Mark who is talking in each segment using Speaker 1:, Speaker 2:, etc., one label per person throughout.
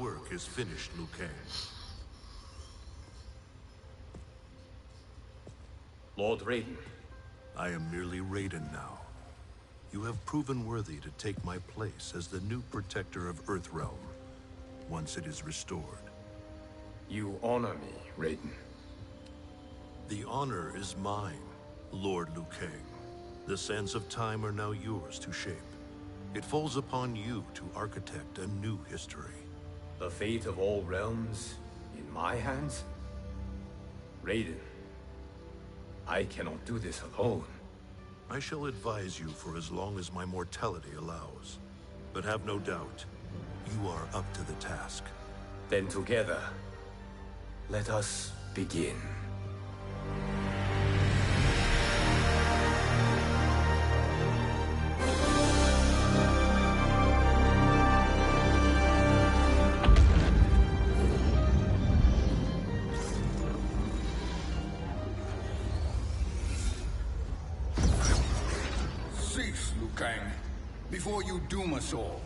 Speaker 1: work is finished, Liu Kang.
Speaker 2: Lord Raiden.
Speaker 1: I am merely Raiden now. You have proven worthy to take my place as the new protector of Earthrealm, once it is restored.
Speaker 2: You honor me, Raiden.
Speaker 1: The honor is mine, Lord Liu Kang. The sands of time are now yours to shape. It falls upon you to architect a new history.
Speaker 2: The fate of all realms in my hands? Raiden, I cannot do this alone.
Speaker 1: I shall advise you for as long as my mortality allows. But have no doubt, you are up to the task.
Speaker 2: Then together, let us begin.
Speaker 3: Cease, Liu Kang, before you doom us all.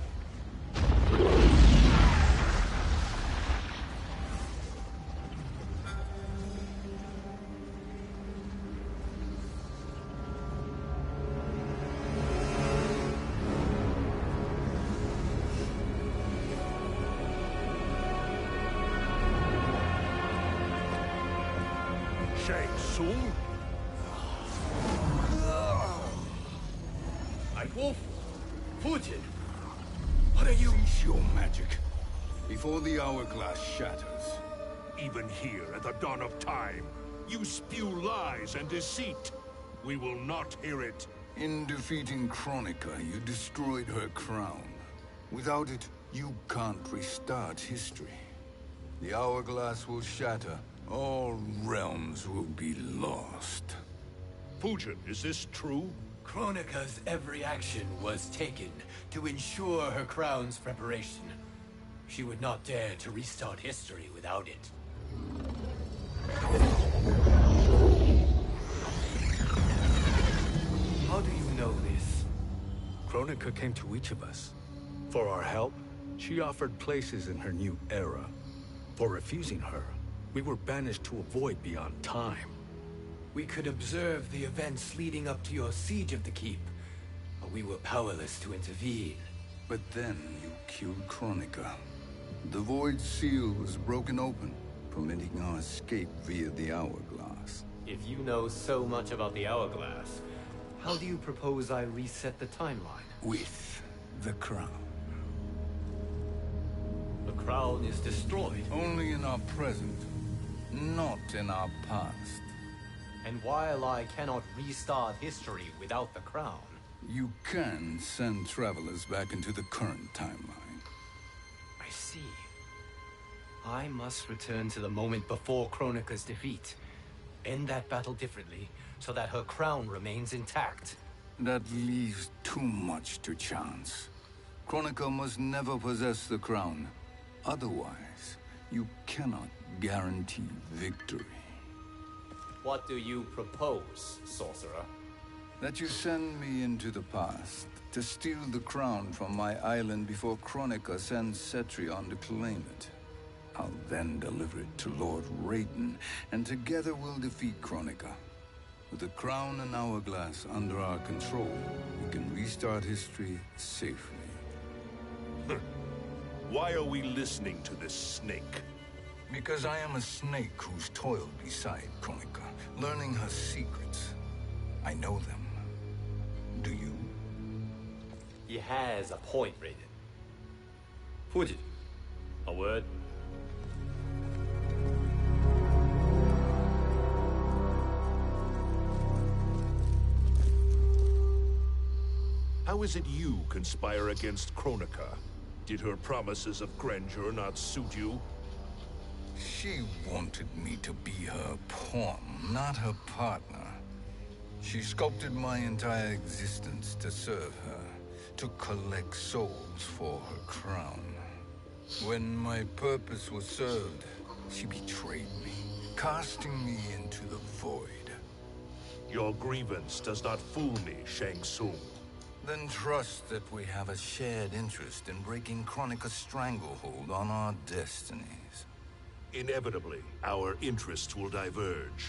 Speaker 1: Shang Tsung?
Speaker 2: Wolf? Fujin? What are you?
Speaker 3: Cease your magic, before the hourglass shatters.
Speaker 4: Even here at the dawn of time, you spew lies and deceit. We will not hear it.
Speaker 3: In defeating Kronika, you destroyed her crown. Without it, you can't restart history. The hourglass will shatter. All realms will be lost.
Speaker 4: Fujin, is this true?
Speaker 2: Kronika's every action was taken to ensure her crown's preparation. She would not dare to restart history without it. How do you know this?
Speaker 5: Kronika came to each of us. For our help, she offered places in her new era. For refusing her, we were banished to a void beyond time.
Speaker 2: We could observe the events leading up to your siege of the keep, but we were powerless to intervene.
Speaker 3: But then you killed Kronika. The Void Seal was broken open, permitting our escape via the hourglass.
Speaker 2: If you know so much about the hourglass, how do you propose I reset the timeline?
Speaker 3: With the crown.
Speaker 2: The crown is destroyed.
Speaker 3: Only in our present, not in our past.
Speaker 2: And while I cannot restart history without the crown...
Speaker 3: You can send travelers back into the current timeline.
Speaker 2: I see. I must return to the moment before Kronika's defeat. End that battle differently, so that her crown remains intact.
Speaker 3: That leaves too much to chance. Kronika must never possess the crown. Otherwise, you cannot guarantee victory.
Speaker 2: What do you propose, sorcerer?
Speaker 3: That you send me into the past to steal the crown from my island before Kronika sends Cetrion to claim it. I'll then deliver it to Lord Raiden, and together we'll defeat Kronika. With the crown and hourglass under our control, we can restart history safely.
Speaker 4: Why are we listening to this snake?
Speaker 3: Because I am a snake who's toiled beside Kronika, learning her secrets. I know them. Do you?
Speaker 2: He has a point, Raiden. Fujin, a word?
Speaker 4: How is it you conspire against Kronika? Did her promises of grandeur not suit you?
Speaker 3: She wanted me to be her pawn, not her partner. She sculpted my entire existence to serve her, to collect souls for her crown. When my purpose was served, she betrayed me, casting me into the void.
Speaker 4: Your grievance does not fool me, Shang Tsung.
Speaker 3: Then trust that we have a shared interest in breaking Kronika's stranglehold on our destinies.
Speaker 4: Inevitably, our interests will diverge.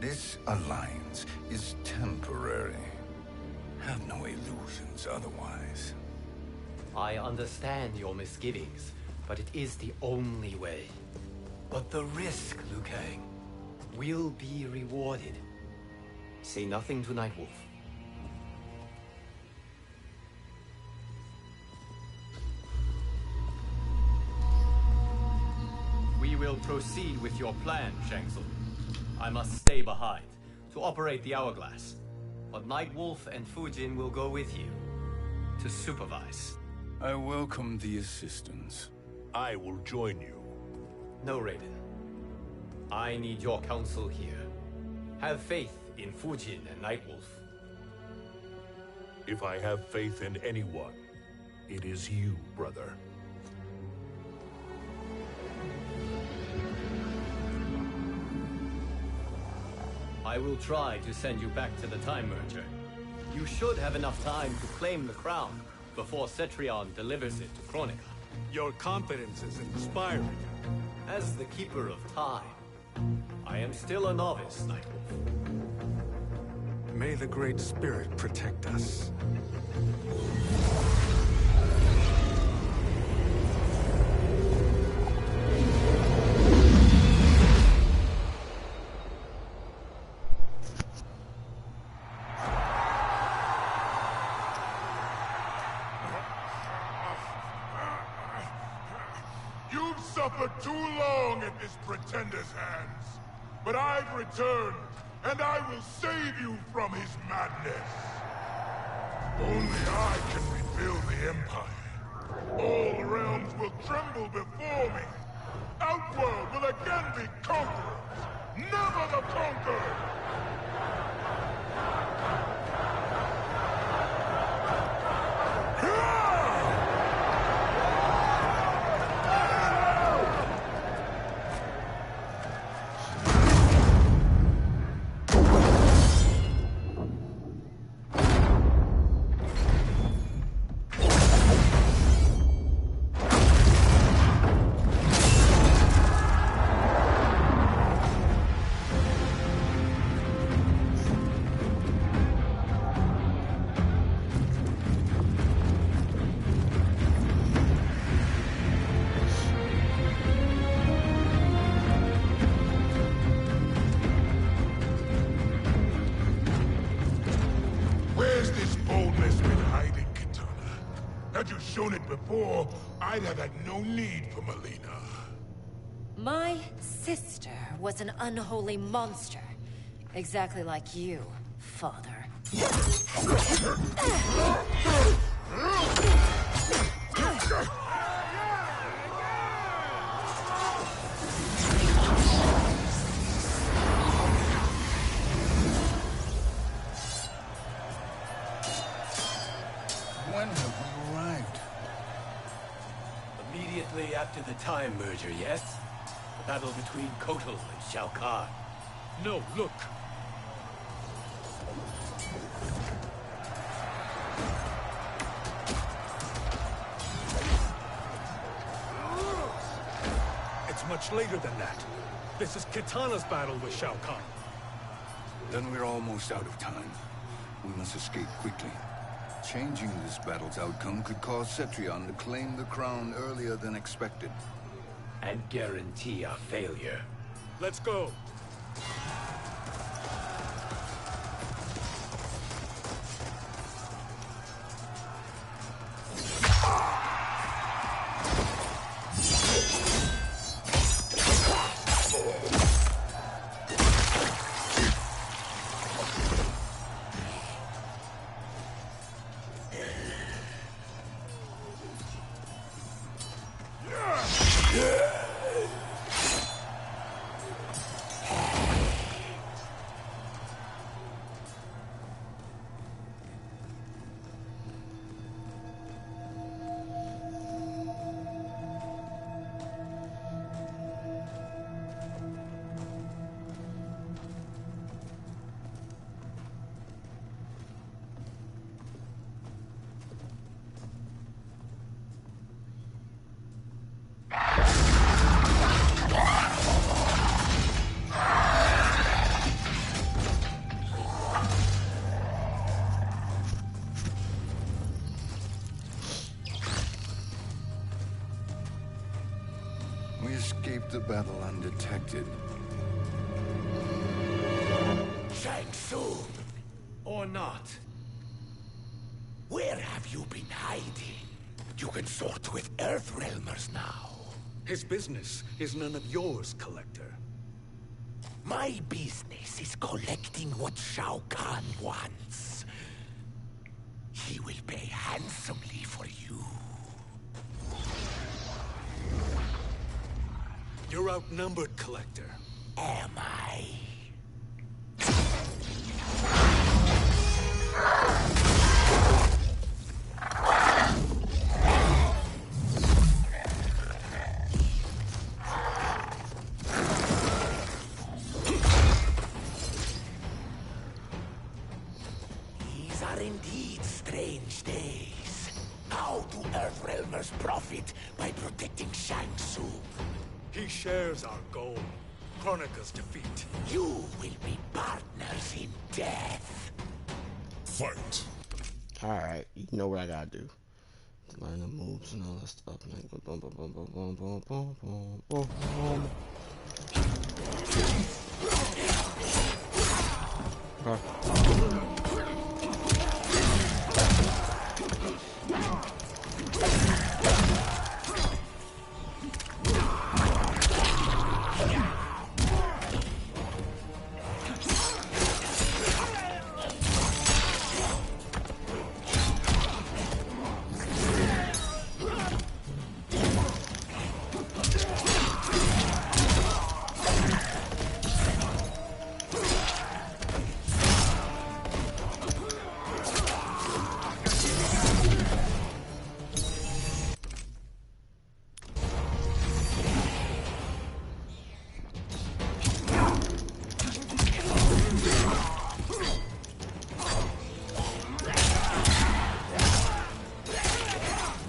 Speaker 3: This alliance is temporary. Have no illusions otherwise.
Speaker 2: I understand your misgivings, but it is the only way. But the risk, Liu Kang, will be rewarded. Say nothing to Nightwolf. We will proceed with your plan, Shang Tsung. I must stay behind to operate the hourglass. But Nightwolf and Fujin will go with you to supervise.
Speaker 3: I welcome the assistance.
Speaker 4: I will join you.
Speaker 2: No, Raiden. I need your counsel here. Have faith in Fujin and Nightwolf.
Speaker 4: If I have faith in anyone, it is you, brother.
Speaker 2: I will try to send you back to the Time Merger. You should have enough time to claim the crown before Cetrion delivers it to Kronika.
Speaker 5: Your confidence is inspiring.
Speaker 2: As the Keeper of Time, I am still a novice, Nightwolf.
Speaker 5: May the Great Spirit protect us.
Speaker 6: You've suffered too long at this pretender's hands. But I've returned, and I will save you from his madness. Only I can rebuild the Empire. All realms will tremble before me. Outworld will again be conquerors, never the conquered! Had you shown it before, I'd have had no need for Melina.
Speaker 7: My sister was an unholy monster. Exactly like you, father.
Speaker 3: When have we arrived?
Speaker 2: Immediately after the Time Merger, yes? The battle between Kotal and Shao Kahn.
Speaker 5: No, look! It's much later than that. This is Kitana's battle with Shao Kahn.
Speaker 3: Then we're almost out of time. We must escape quickly. Changing this battle's outcome could cause Cetrion to claim the crown earlier than expected.
Speaker 2: And guarantee a failure.
Speaker 5: Let's go!
Speaker 3: We escaped the battle undetected.
Speaker 8: Shang Tsung!
Speaker 2: Or not.
Speaker 8: Where have you been hiding? You can sort with Earthrealmers now.
Speaker 5: His business is none of yours, Collector.
Speaker 8: My business is collecting what Shao Kahn wants. He will pay handsomely for you.
Speaker 5: You're outnumbered, Collector.
Speaker 8: Am I? These are indeed strange days. How do Earthrealmers profit by protecting Shang Tsung?
Speaker 5: He shares our goal. Kronika's defeat.
Speaker 8: You will be partners in death.
Speaker 6: Fight.
Speaker 9: Alright, you know what I gotta do. Learn the moves and all that stuff. Like, boom, boom, boom, boom, boom, boom, boom, boom, boom, boom.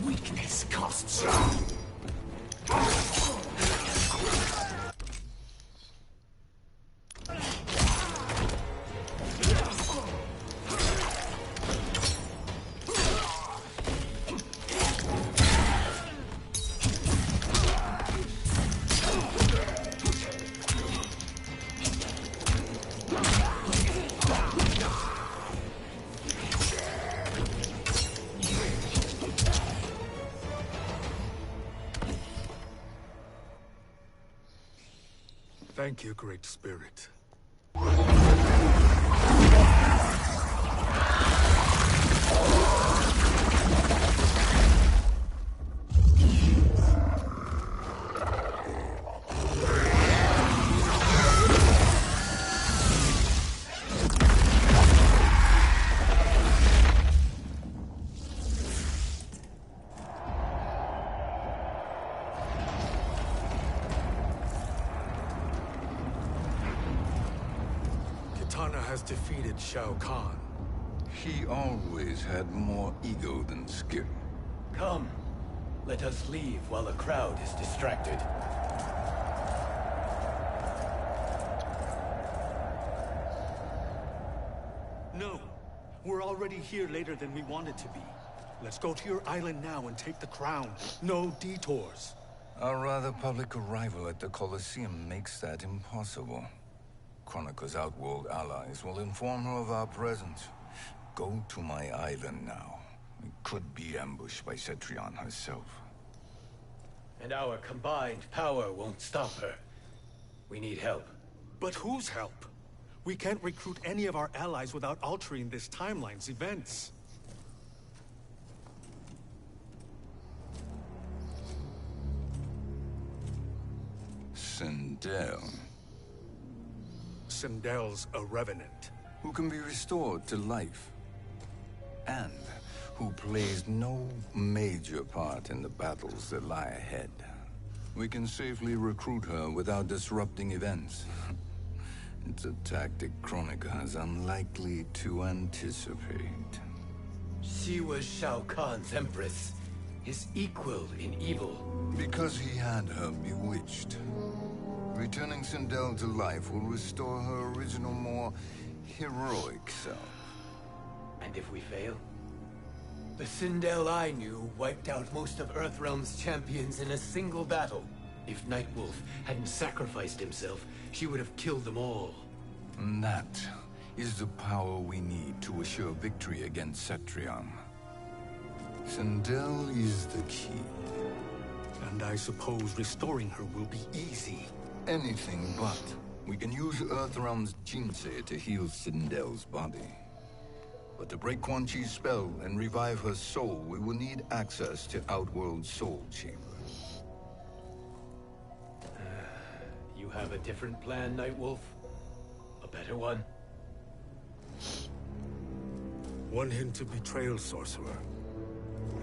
Speaker 8: Weakness costs.
Speaker 5: Thank you, Great Spirit. Kitana has defeated Shao Kahn.
Speaker 3: He always had more ego than skill.
Speaker 2: Come, let us leave while the crowd is distracted.
Speaker 5: No, we're already here later than we wanted to be. Let's go to your island now and take the crown. No detours.
Speaker 3: Our rather public arrival at the Colosseum makes that impossible. Kronika's outworld allies will inform her of our presence. Go to my island now. We could be ambushed by Cetrion herself.
Speaker 2: And our combined power won't stop her. We need help.
Speaker 5: But whose help? We can't recruit any of our allies without altering this timeline's events.
Speaker 3: Sindel,
Speaker 5: Sindel's a revenant.
Speaker 3: who can be restored to life, and who plays no major part in the battles that lie ahead. We can safely recruit her without disrupting events. It's a tactic Kronika is unlikely to anticipate.
Speaker 2: She was Shao Kahn's empress, his equal in evil.
Speaker 3: Because he had her bewitched. Returning Sindel to life will restore her original, more heroic self.
Speaker 2: And if we fail? The Sindel I knew wiped out most of Earthrealm's champions in a single battle. If Nightwolf hadn't sacrificed himself, she would have killed them all.
Speaker 3: And that is the power we need to assure victory against Cetrion. Sindel is the key.
Speaker 5: And I suppose restoring her will be easy.
Speaker 3: Anything but. We can use Earthrealm's Jinsei to heal Sindel's body. But to break Quan Chi's spell and revive her soul, we will need access to Outworld's soul chamber.
Speaker 2: You have a different plan, Nightwolf? A better one?
Speaker 5: One hint of betrayal, sorcerer,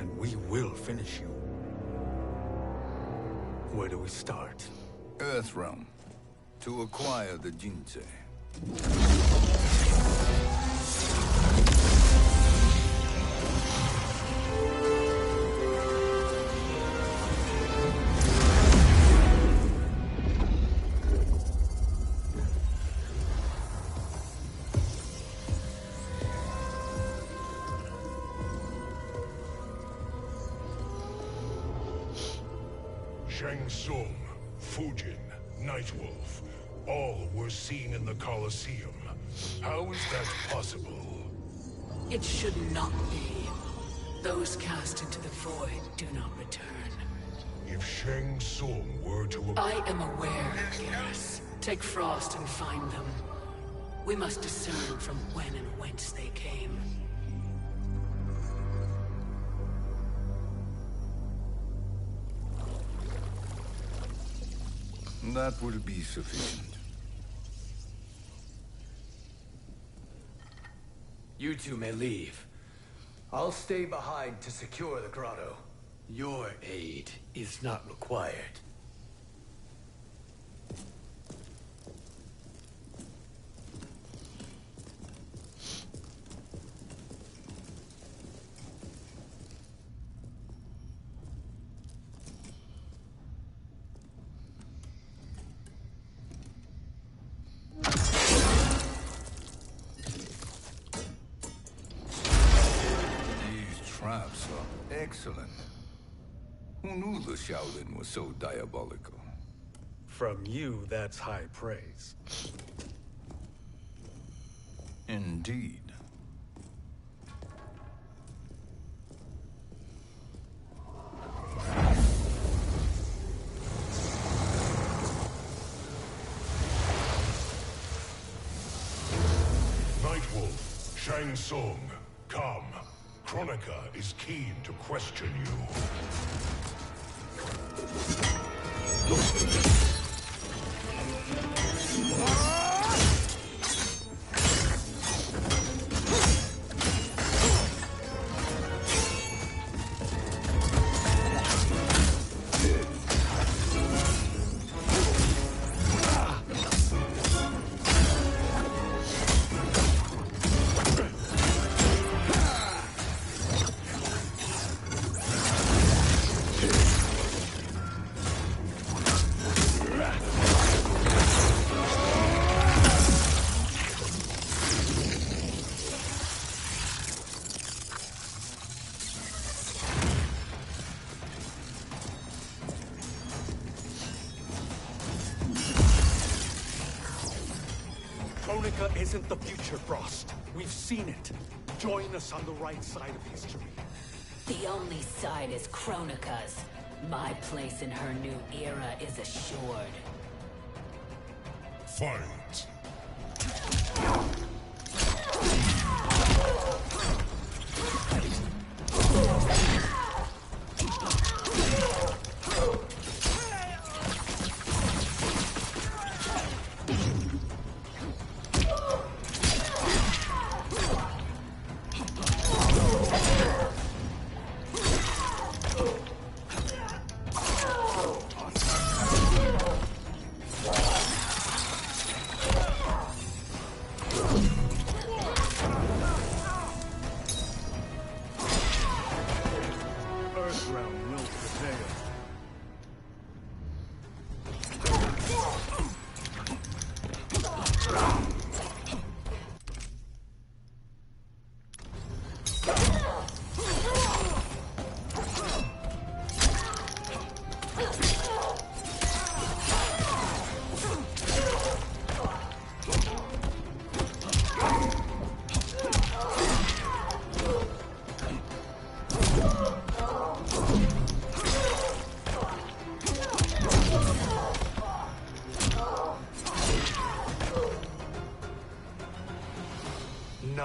Speaker 5: and we will finish you. Where do we start?
Speaker 3: Earthrealm. To acquire the Jinsei.
Speaker 6: Shang Tsung, Fujin, Nightwolf, all were seen in the Colosseum. How is that possible?
Speaker 10: It should not be. Those cast into the void do not return.
Speaker 6: If Shang Tsung were to...
Speaker 10: I am aware, Garrus. Take Frost and find them. We must discern from when and whence they came.
Speaker 3: That will be sufficient.
Speaker 2: You two may leave. I'll stay behind to secure the grotto. Your aid is not required.
Speaker 3: Traps are excellent. Who knew the Shaolin was so diabolical?
Speaker 5: From you, that's high praise.
Speaker 3: Indeed.
Speaker 6: Nightwolf, Shang Tsung, come. Kronika is keen to question you.
Speaker 5: Kronika isn't the future, Frost. We've seen it. Join us on the right side of history.
Speaker 10: The only side is Kronika's. My place in her new era is assured.
Speaker 6: Fight!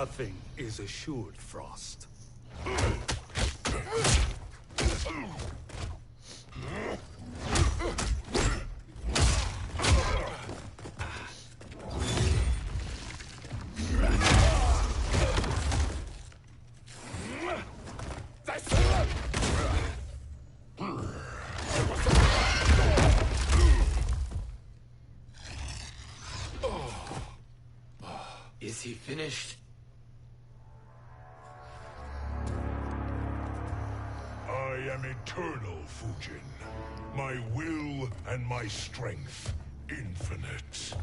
Speaker 5: Nothing is assured, Frost.
Speaker 2: Is he finished?
Speaker 6: I am eternal, Fujin. My will and my strength infinite.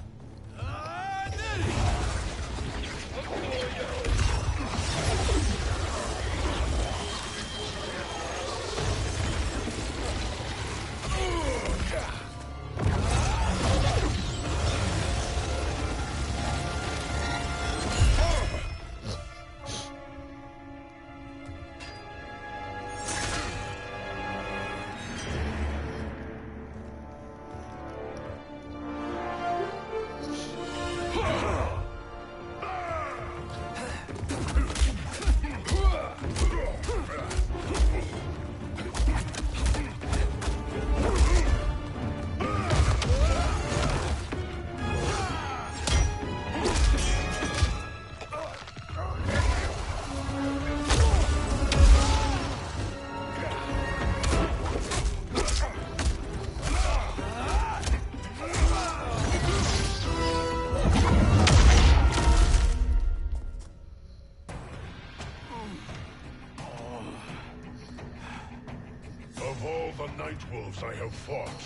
Speaker 6: Of all the Nightwolves I have fought,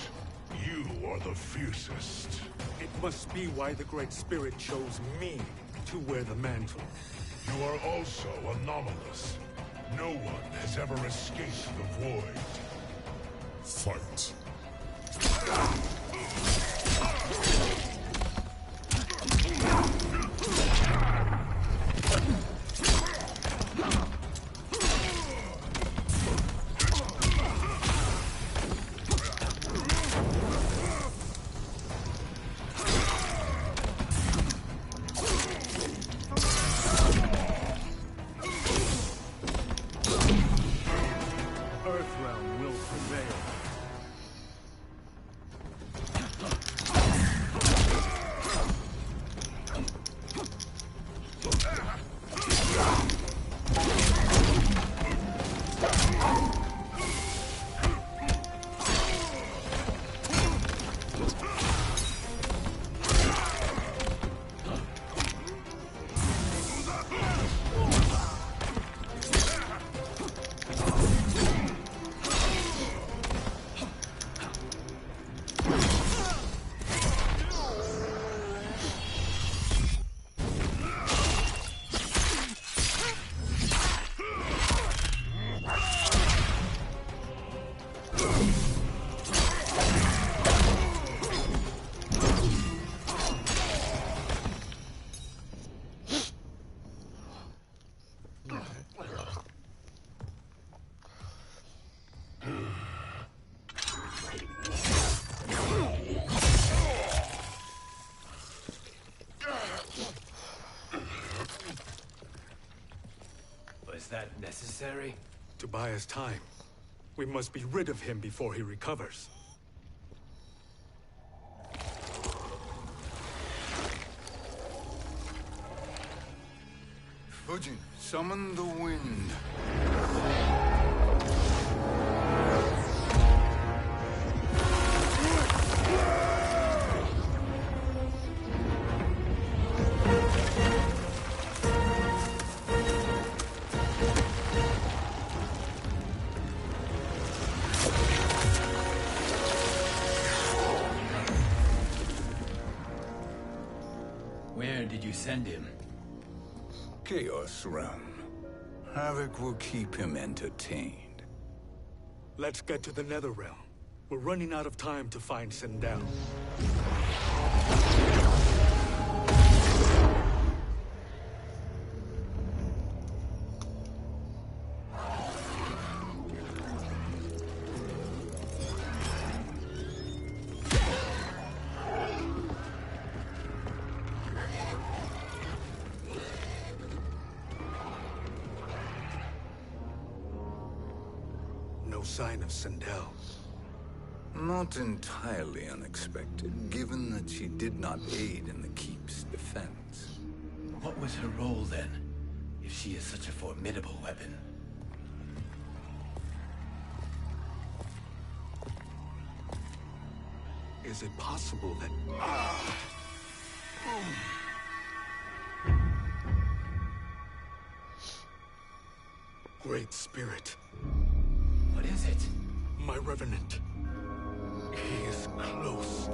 Speaker 6: you are the fiercest.
Speaker 5: It must be why the Great Spirit chose me to wear the mantle.
Speaker 6: You are also anomalous. No one has ever escaped the void. Fight.
Speaker 5: Earthrealm will prevail.
Speaker 2: Was that necessary?
Speaker 5: To buy us time. We must be rid of him before he recovers.
Speaker 3: Fujin, summon the wind.
Speaker 2: Where did you send him?
Speaker 3: Chaos Realm. Havoc will keep him entertained.
Speaker 5: Let's get to the Netherrealm. We're running out of time to find Sindel. sign of Sindel.
Speaker 3: Not entirely unexpected, given that she did not aid in the Keep's defense.
Speaker 2: What was her role then, if she is such a formidable weapon?
Speaker 5: Is it possible that... Great Spirit.
Speaker 2: What is it?
Speaker 5: My Revenant. He is close.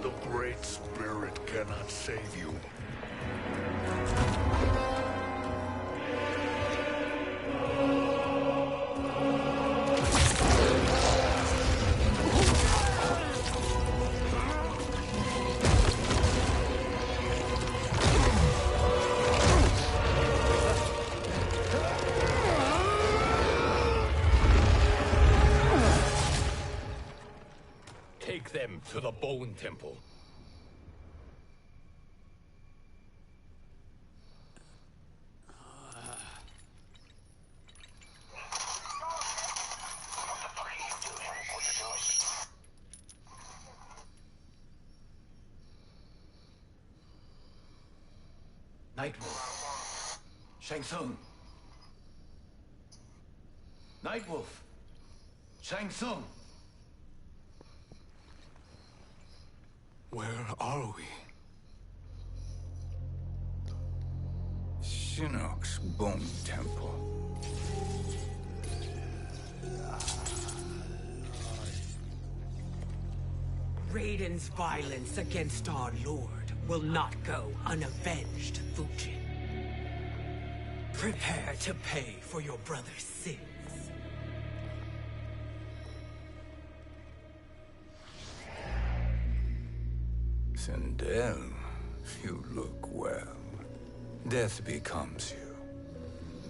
Speaker 4: The Great Spirit cannot save you.
Speaker 2: Take them to the Bone Temple. Nightwolf. Shang Tsung. Nightwolf. Shang Tsung.
Speaker 5: Where are we?
Speaker 3: Shinnok's Bone Temple.
Speaker 11: Raiden's violence against our Lord will not go unavenged, Fujin. Prepare to pay for your brother's sins.
Speaker 3: Sindel, you look well. Death becomes you.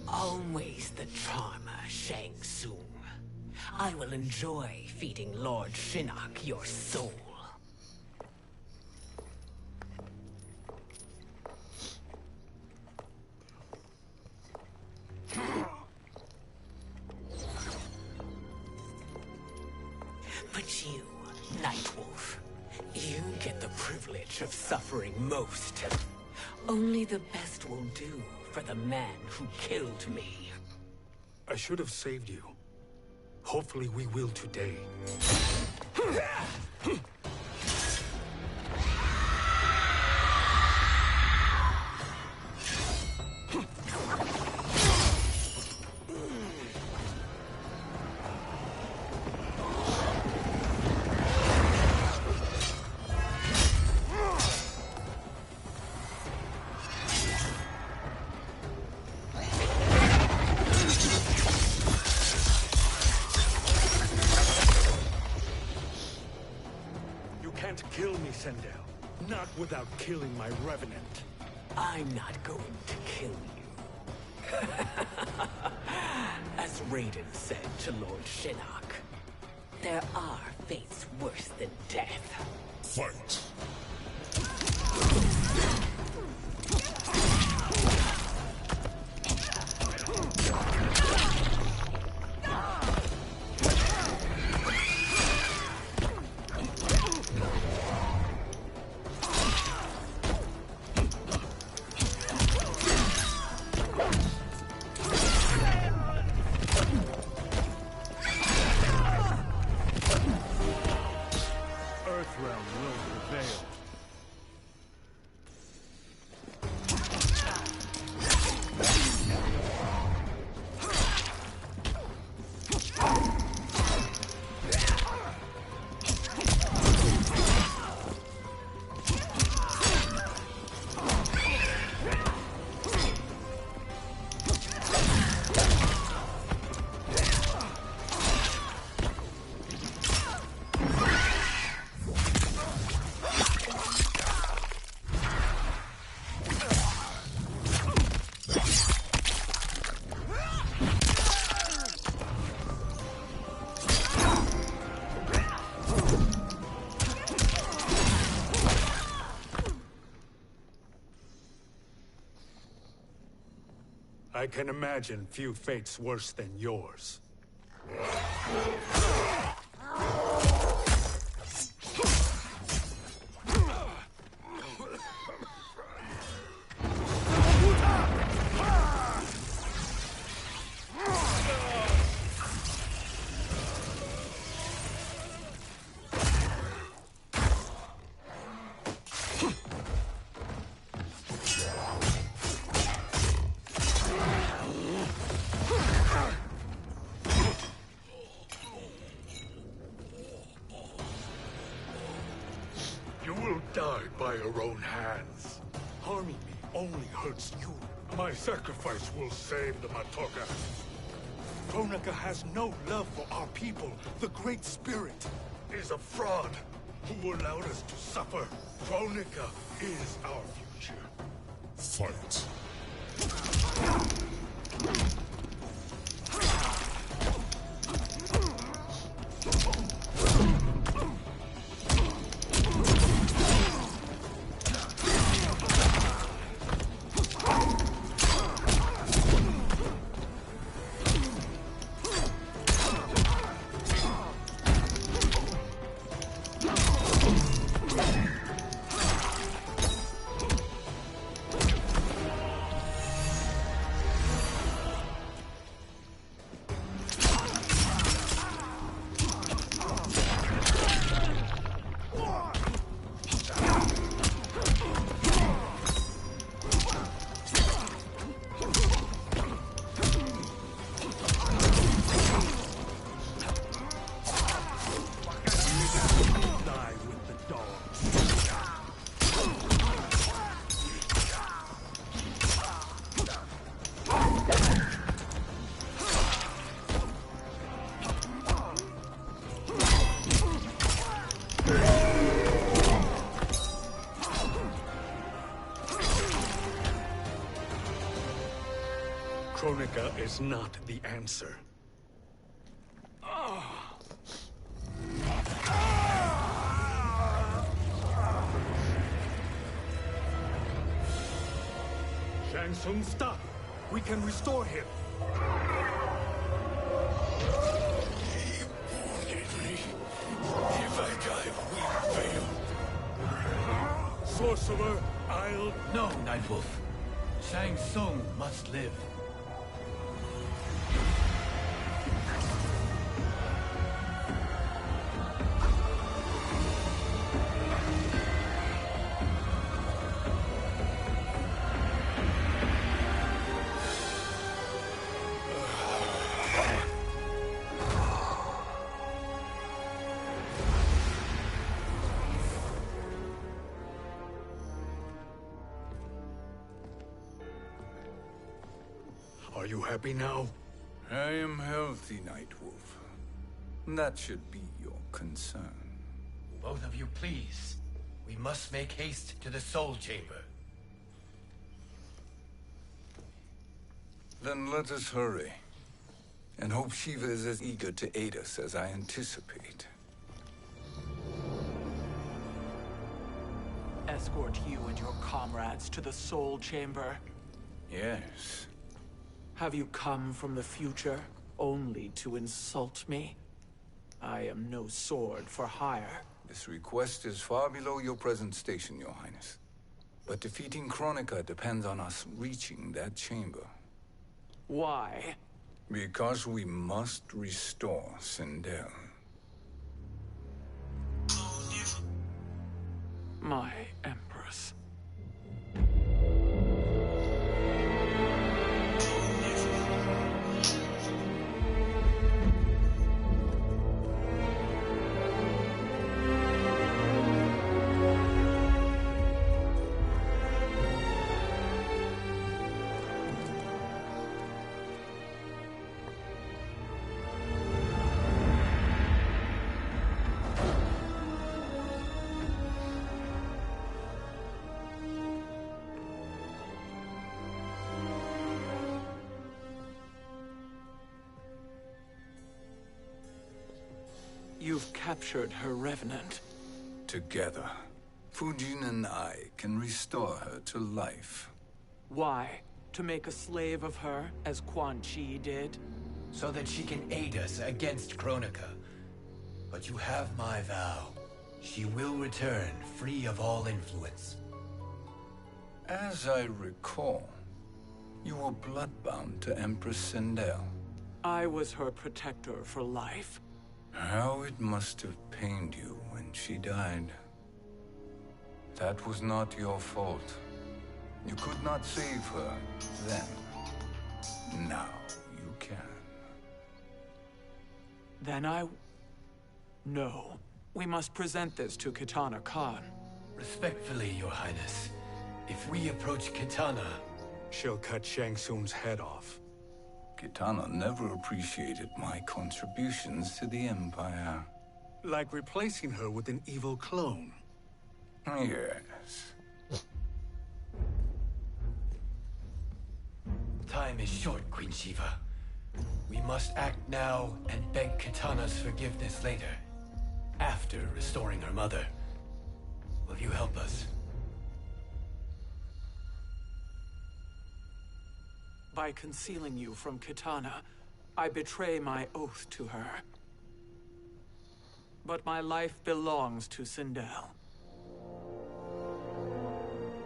Speaker 11: Always the charmer, Shang Tsung. I will enjoy feeding Lord Shinnok your soul. But you, Nightwolf, you get the privilege of suffering most. Only the best will do for the man who killed me.
Speaker 5: I should have saved you. Hopefully we will today. Kill me, Sindel. Not without killing my Revenant.
Speaker 11: I'm not going to kill you. As Raiden said to Lord Shinnok, there are fates worse than death.
Speaker 6: Fight!
Speaker 5: I can imagine few fates worse than yours.
Speaker 6: You will die by your own hands. Harming me only hurts you. My sacrifice will save the Matoka.
Speaker 5: Kronika has no love for our people. The Great Spirit
Speaker 6: Is a fraud who allowed us to suffer. Kronika is our future. Fight.
Speaker 5: Kronika is not the answer. Shang Tsung, stop! We can restore him.
Speaker 6: If I die, we fail.
Speaker 5: Sorcerer, I'll...
Speaker 8: No, Nightwolf. Shang Tsung must live.
Speaker 5: Are you happy now?
Speaker 3: I am healthy, Nightwolf. That should be your concern.
Speaker 8: Both of you, please. We must make haste to the Soul Chamber.
Speaker 3: Then let us hurry. And hope Shiva is as eager to aid us as I anticipate.
Speaker 12: Escort you and your comrades to the Soul Chamber.
Speaker 3: Yes.
Speaker 12: Have you come from the future only to insult me? I am no sword for hire.
Speaker 3: This request is far below your present station, Your Highness. But defeating Kronika depends on us reaching that chamber.
Speaker 12: Why?
Speaker 3: Because we must restore Sindel.
Speaker 12: My Empress. You've captured her revenant.
Speaker 3: Together, Fujin and I can restore her to life.
Speaker 12: Why? To make a slave of her, as Quan Chi did?
Speaker 2: So that she can aid us against Kronika. But you have my vow. She will return free of all influence.
Speaker 3: As I recall, you were bloodbound to Empress Sindel.
Speaker 12: I was her protector for life.
Speaker 3: How it must have pained you when she died. That was not your fault. You could not save her then. Now you can.
Speaker 12: Then No. We must present this to Kitana Khan.
Speaker 2: Respectfully, Your Highness. If we approach Kitana,
Speaker 5: she'll cut Shang Tsung's head off.
Speaker 3: Kitana never appreciated my contributions to the Empire.
Speaker 5: Like replacing her with an evil clone.
Speaker 3: Yes.
Speaker 2: Time is short, Queen Shiva. We must act now and beg Kitana's forgiveness later. After restoring her mother. Will you help us?
Speaker 12: By concealing you from Kitana, I betray my oath to her. But my life belongs to Sindel.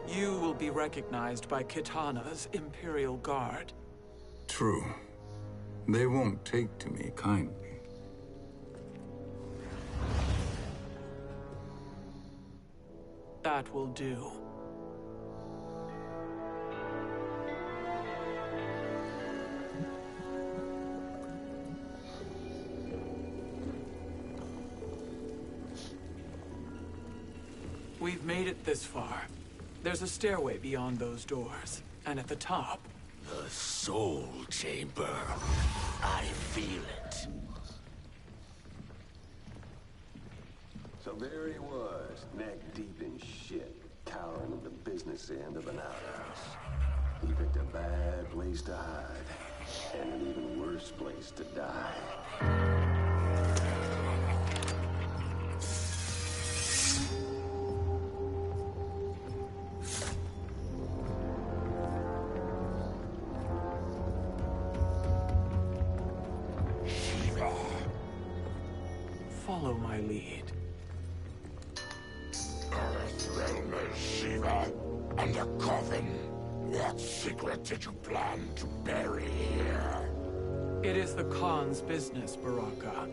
Speaker 12: You will be recognized by Kitana's Imperial Guard.
Speaker 3: True. They won't take to me kindly.
Speaker 12: That will do. We've made it this far. There's a stairway beyond those doors, and at the top...
Speaker 8: The Soul Chamber. I feel it.
Speaker 13: So there he was, neck deep in shit, cowering at the business end of an outhouse. He picked a bad place to hide, and an even worse place to die.
Speaker 12: Follow my lead.
Speaker 8: Earthrealm Shiva, and a coffin. What secret did you plan to bury here?
Speaker 12: It is the Khan's business, Baraka.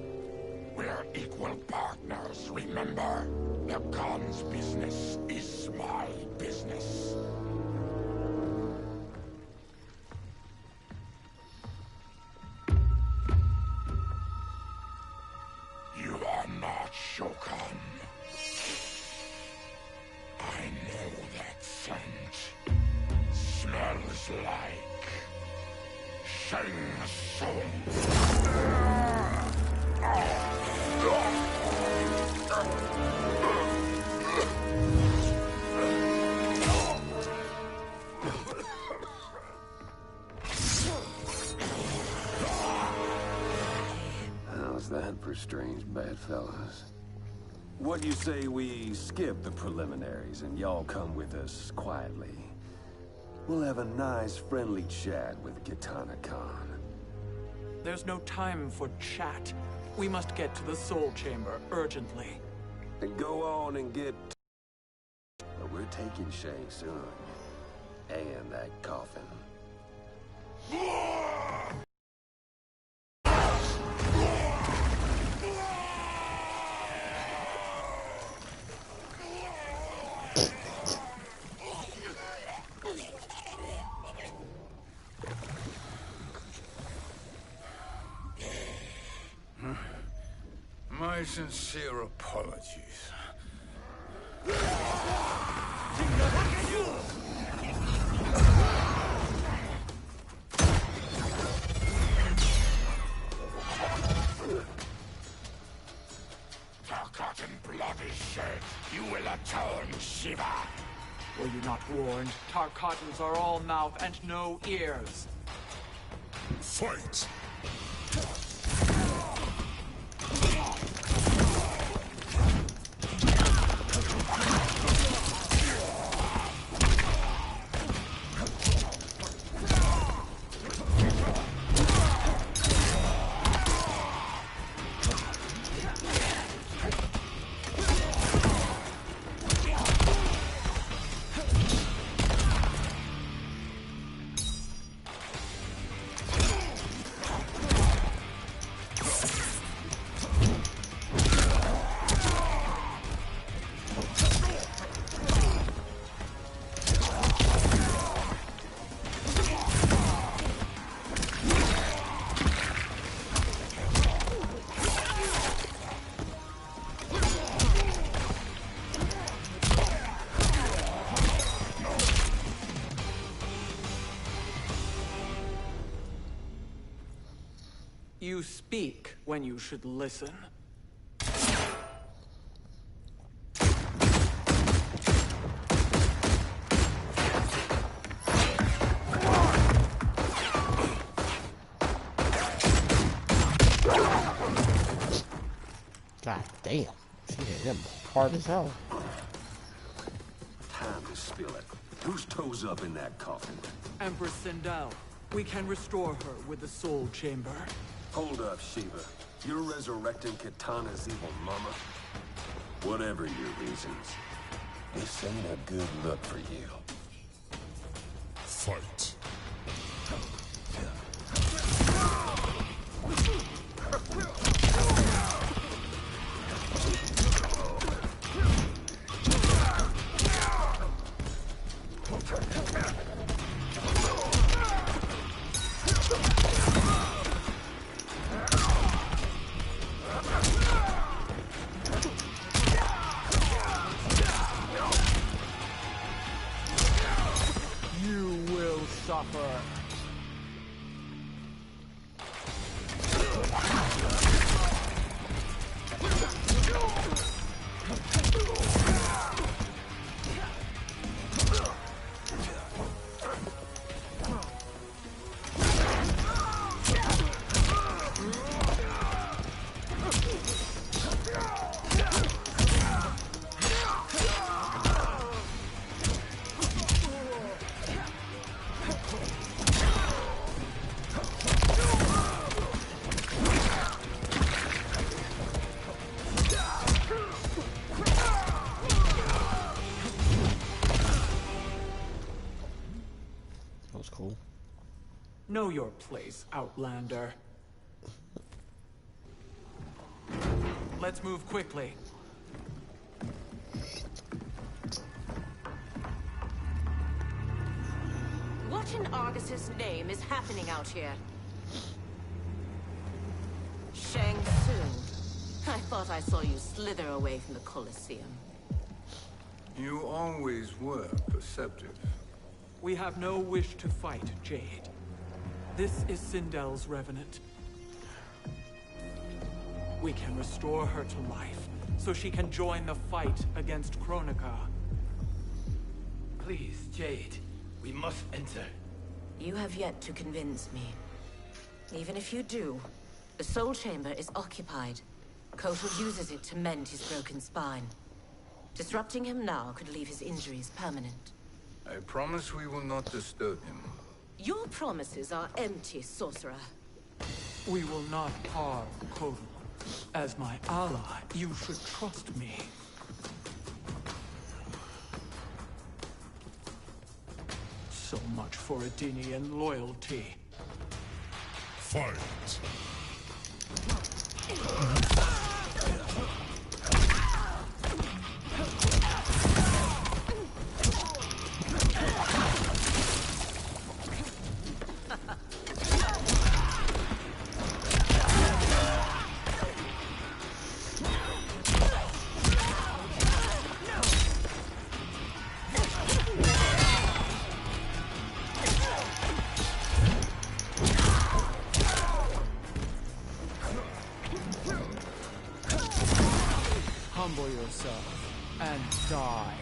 Speaker 8: We're equal partners, remember? The Khan's business is my business. You are not Shokan. I know that scent. Smells like Shang Tsung.
Speaker 13: How's that for strange bedfellows? What do you say we skip the preliminaries and y'all come with us quietly? We'll have a nice, friendly chat with Kitana Khan.
Speaker 12: There's no time for chat. We must get to the Soul Chamber urgently.
Speaker 13: Then go on and get... But we're taking Shang Tsung. And that coffin.
Speaker 3: My sincere apologies.
Speaker 8: Tarkat and blood is shed. You will atone, Shiva.
Speaker 12: Were you not warned? Tarkatans are all mouth and no ears.
Speaker 6: Fight!
Speaker 12: You speak when you should listen.
Speaker 9: God damn. She hit him hard as hell.
Speaker 13: Time to spill it. Whose toes up in that coffin?
Speaker 12: Empress Sindel. We can restore her with the Soul Chamber.
Speaker 13: Hold up, Shiva. You're resurrecting Kitana's evil mama? Whatever your reasons, this ain't a good look for you.
Speaker 6: Fight.
Speaker 12: You will suffer.
Speaker 9: That was cool.
Speaker 12: Know your place, Outlander. Let's move quickly.
Speaker 14: What in Argus's name is happening out here? Shang Tsung. I thought I saw you slither away from the Colosseum.
Speaker 3: You always were perceptive.
Speaker 12: We have no wish to fight, Jade. This is Sindel's Revenant. We can restore her to life, so she can join the fight against Kronika.
Speaker 2: Please, Jade. We must enter.
Speaker 14: You have yet to convince me. Even if you do, the Soul Chamber is occupied. Kotal uses it to mend his broken spine. Disrupting him now could leave his injuries permanent.
Speaker 3: I promise we will not disturb him.
Speaker 14: Your promises are empty, sorcerer.
Speaker 12: We will not harm Kotal. As my ally, you should trust me. So much for Adenian loyalty.
Speaker 6: Fight.
Speaker 12: Humble yourself and die.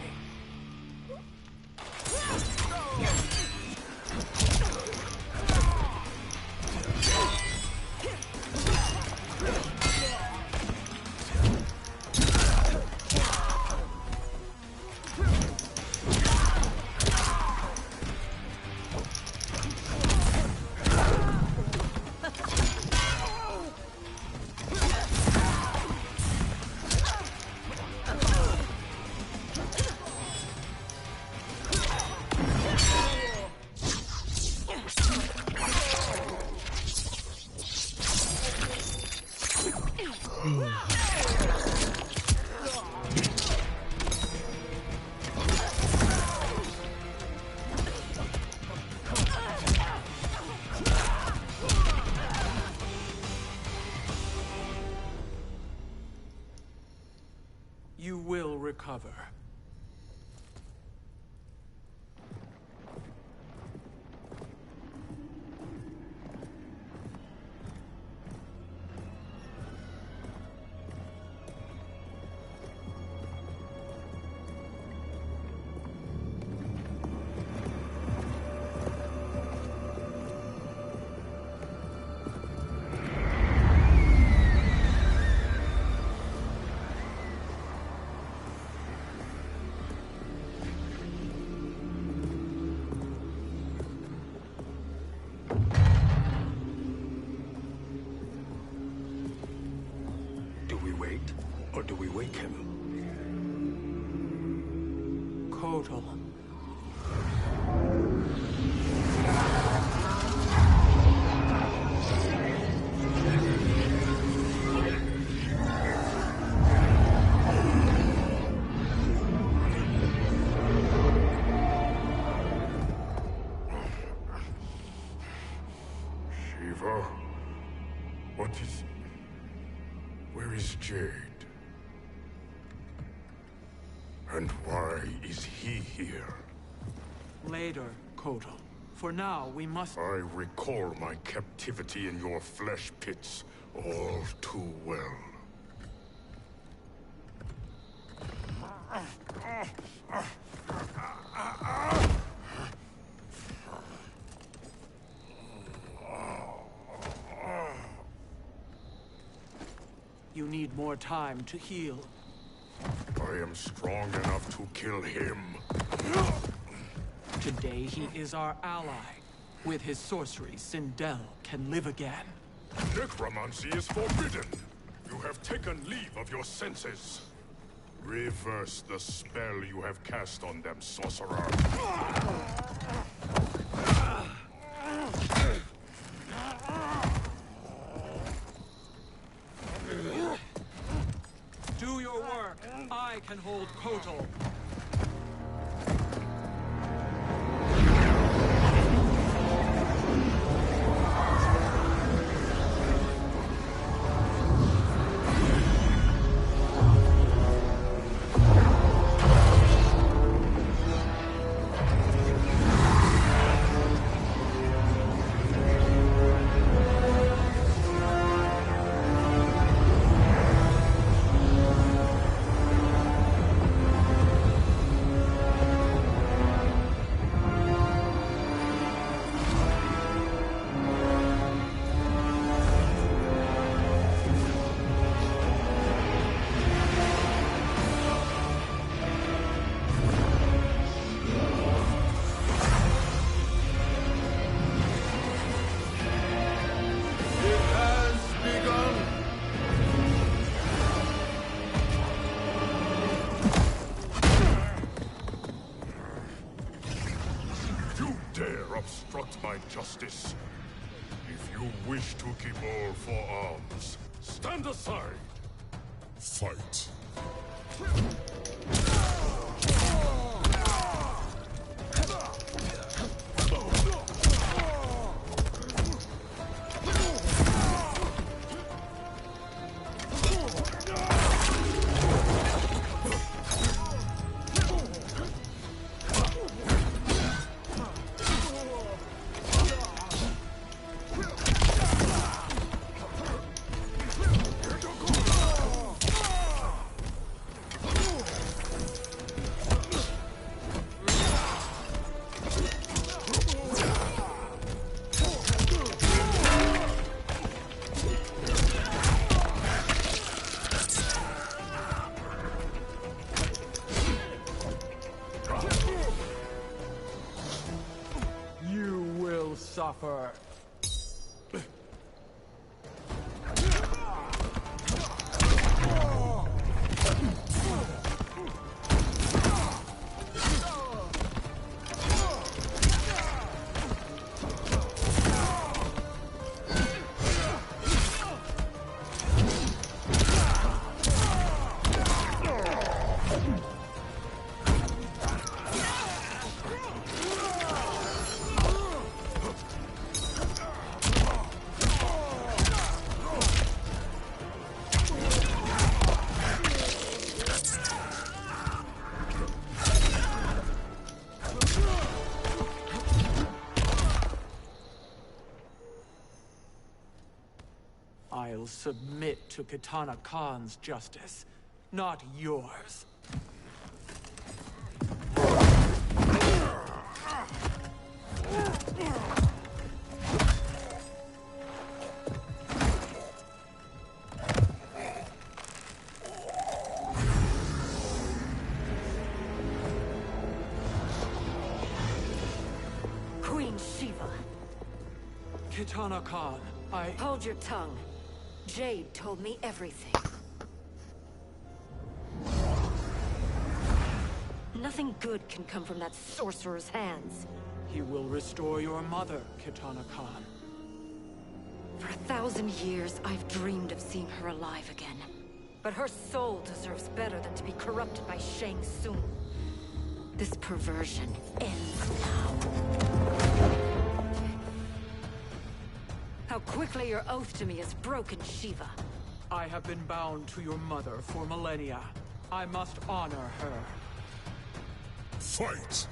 Speaker 12: You will recover.
Speaker 5: Or do we wake him?
Speaker 12: Kotal.
Speaker 6: Shiva? What is... Where is Jade? And why is he here?
Speaker 12: Later, Kotal. For now, we must...
Speaker 6: I recall my captivity in your flesh pits all too well.
Speaker 12: You need more time to heal.
Speaker 6: I am strong enough to kill him.
Speaker 12: Today he is our ally. With his sorcery, Sindel can live again.
Speaker 6: Necromancy is forbidden. You have taken leave of your senses. Reverse the spell you have cast on them, sorcerer.
Speaker 12: Do your work. I can hold Kotal.
Speaker 6: Obstruct my justice. If you wish to keep all for arms, stand aside. Fight.
Speaker 12: Suffer. I'll submit to Kitana Khan's justice, not yours.
Speaker 7: Queen Shiva.
Speaker 12: Kitana Khan,
Speaker 7: Hold your tongue. Jade told me everything. Nothing good can come from that sorcerer's hands.
Speaker 12: He will restore your mother, Kitana Khan.
Speaker 7: For 1,000 years, I've dreamed of seeing her alive again. But her soul deserves better than to be corrupted by Shang Tsung. This perversion ends now. How quickly your oath to me has broken, Shiva.
Speaker 12: I have been bound to your mother for millennia. I must honor her.
Speaker 6: Fight!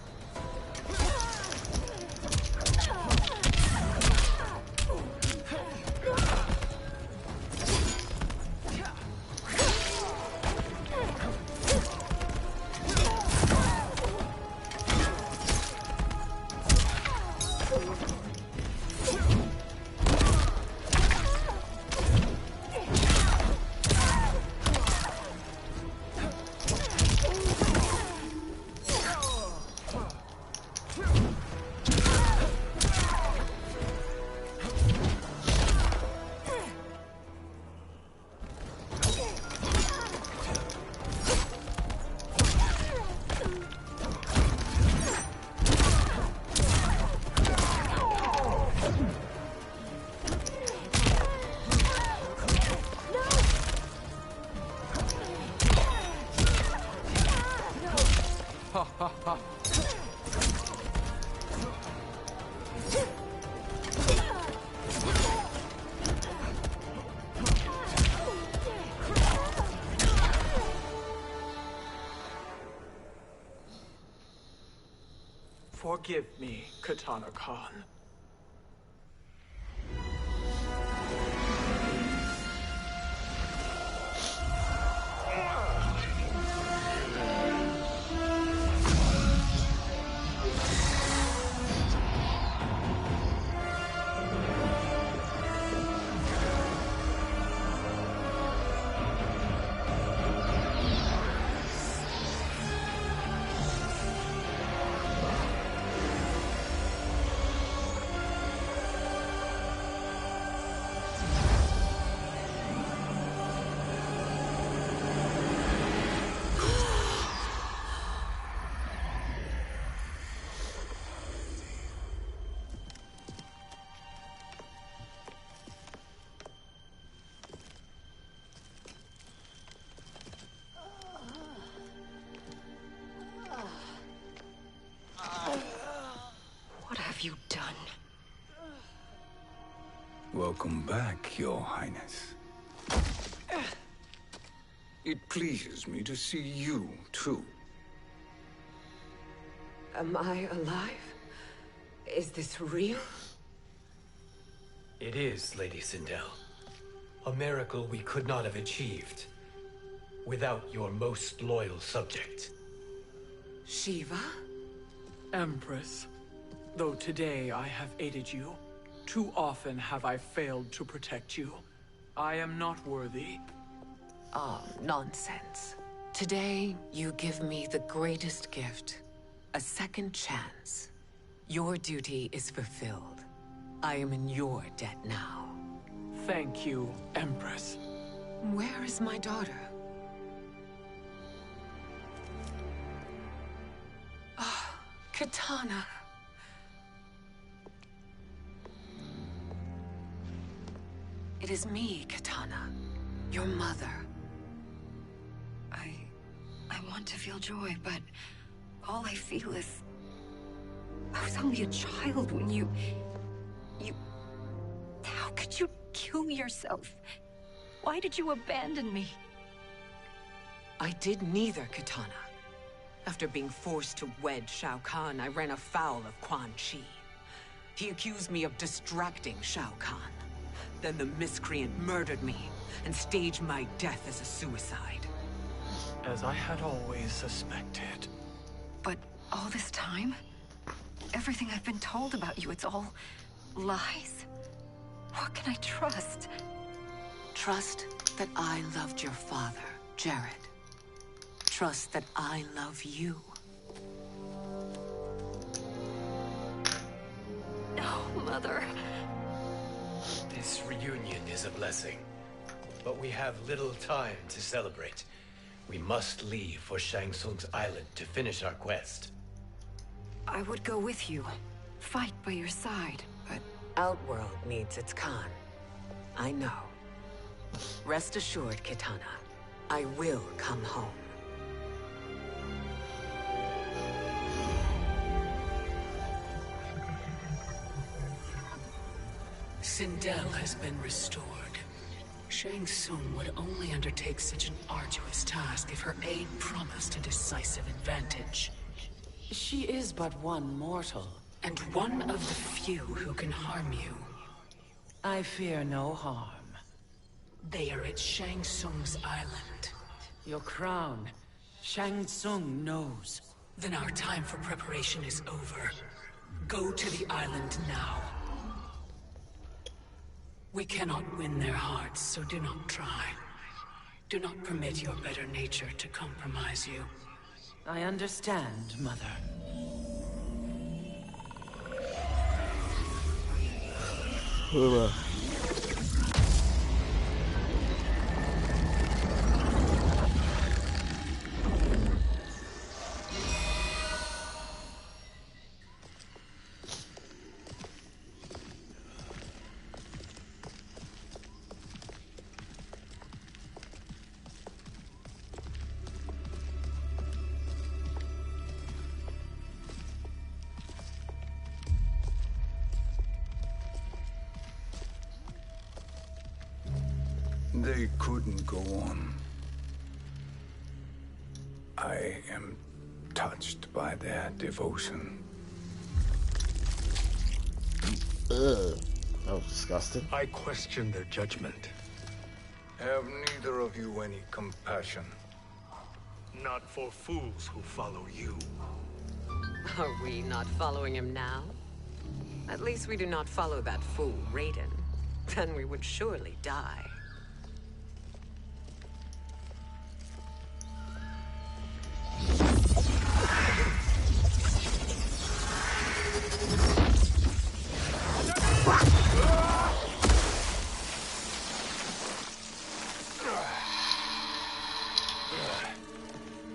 Speaker 12: Forgive me, Kitana Khan.
Speaker 7: What have you done?
Speaker 3: Welcome back, Your Highness. It pleases me to see you, too.
Speaker 10: Am I alive? Is this real?
Speaker 2: It is, Lady Sindel. A miracle we could not have achieved without your most loyal subject.
Speaker 10: Shiva?
Speaker 12: Empress, though today I have aided you, too often have I failed to protect you. I am not worthy.
Speaker 10: Oh, nonsense. Today, you give me the greatest gift. A second chance. Your duty is fulfilled. I am in your debt now.
Speaker 12: Thank you, Empress.
Speaker 10: Where is my daughter? Oh, Kitana. It is me, Kitana. Your mother.
Speaker 7: I want to feel joy, but all I feel is... I was only a child when you... How could you kill yourself? Why did you abandon me?
Speaker 10: I did neither, Kitana. After being forced to wed Shao Kahn, I ran afoul of Quan Chi. He accused me of distracting Shao Kahn. Then the miscreant murdered me and staged my death as a suicide.
Speaker 12: As I had always suspected.
Speaker 7: But all this time? Everything I've been told about you, it's all lies? What can I trust?
Speaker 10: Trust that I loved your father, Jared. Trust that I love you.
Speaker 7: No, Mother.
Speaker 2: This reunion is a blessing, but we have little time to celebrate. We must leave for Shang Tsung's island to finish our quest.
Speaker 7: I would go with you. Fight by your side, but...
Speaker 10: Outworld needs its Khan. I know. Rest assured, Kitana. I will come home.
Speaker 11: Sindel has been restored. Shang Tsung would only undertake such an arduous task if her aid promised a decisive advantage. She is but one mortal, and one of the few who can harm you. I fear no harm. They are at Shang Tsung's island. Your crown, Shang Tsung knows. Then our time for preparation is over. Go to the island now. We cannot win their hearts, so do not try. Do not permit your better nature to compromise you. I understand, Mother.
Speaker 3: They couldn't go on. I am touched by their devotion.
Speaker 9: Ugh, that was disgusting.
Speaker 5: I question their judgment.
Speaker 3: Have neither of you any compassion?
Speaker 5: Not for fools who follow you.
Speaker 10: Are we not following him now? At least we do not follow that fool, Raiden. Then we would surely die.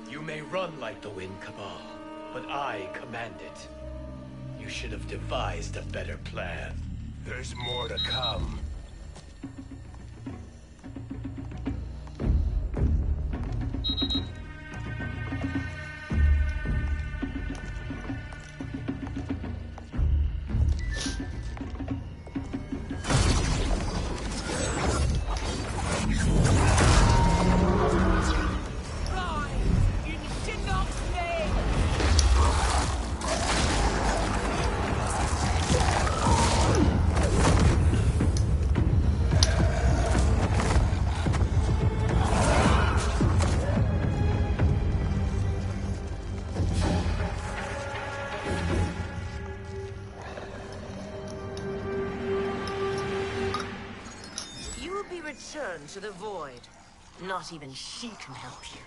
Speaker 2: You may run like the wind, Cabal, but I command it. You should have devised a better plan.
Speaker 8: There's more to come.
Speaker 14: Return to the void. Not even she can help you.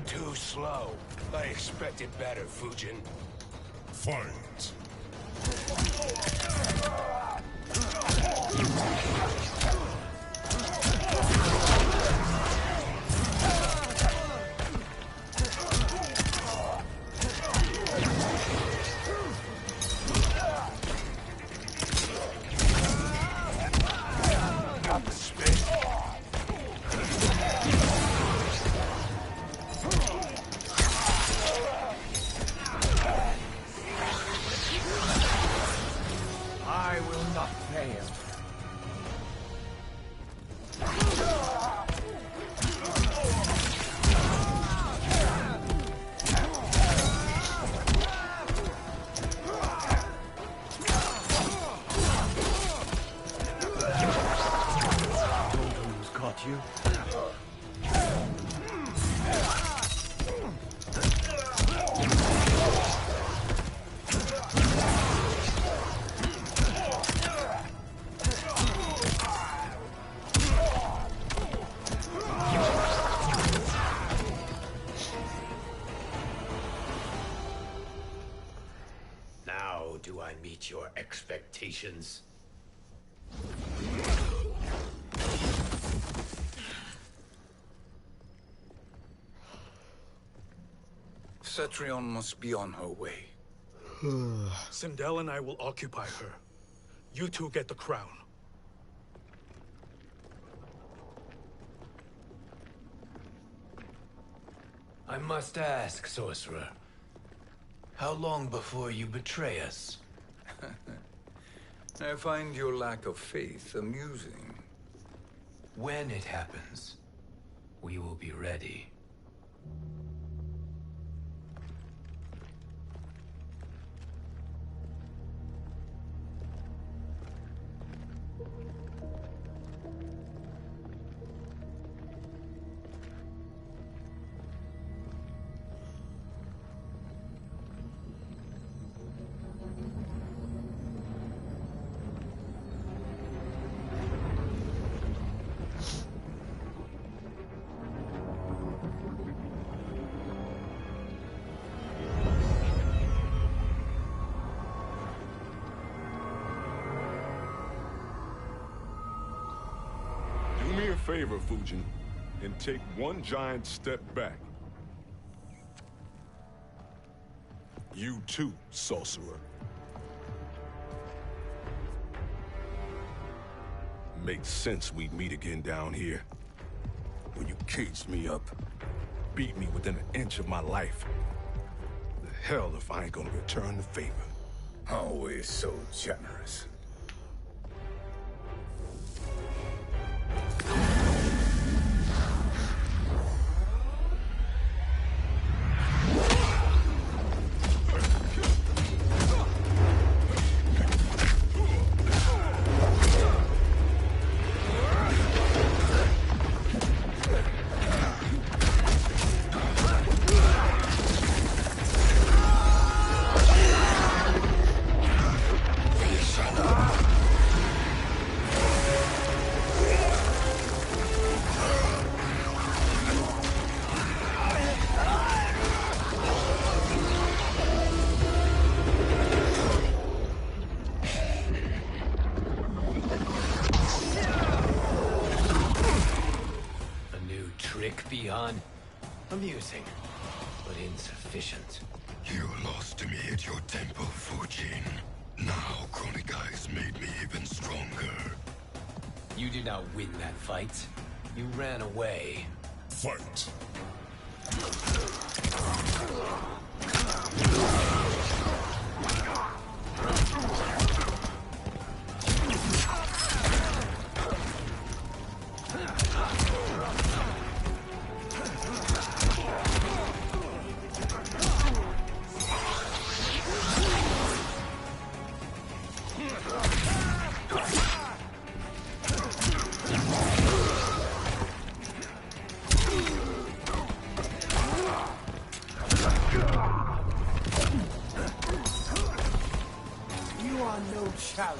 Speaker 8: Too slow. I expected better, Fujin.
Speaker 6: Fight.
Speaker 8: Got the spin.
Speaker 2: I will not fail. do I meet your expectations?
Speaker 3: Cetrion must be on her way.
Speaker 5: Sindel and I will occupy her. You two get the crown.
Speaker 15: I must ask, sorcerer. How long before you betray us?
Speaker 3: I find your lack of faith amusing.
Speaker 15: When it happens, we will be ready.
Speaker 6: Do me a favor, Fujin, and take one giant step back. You too, sorcerer. Makes sense we'd meet again down here. When you caged me up, beat me within an inch of my life. The hell if I ain't gonna return the favor.
Speaker 3: Always so generous.
Speaker 2: Amusing, but insufficient.
Speaker 16: You lost to me at your temple, Fujin. Now Kronika has made me even stronger.
Speaker 2: You did not win that fight. You ran away.
Speaker 16: Fight!
Speaker 8: Challenge.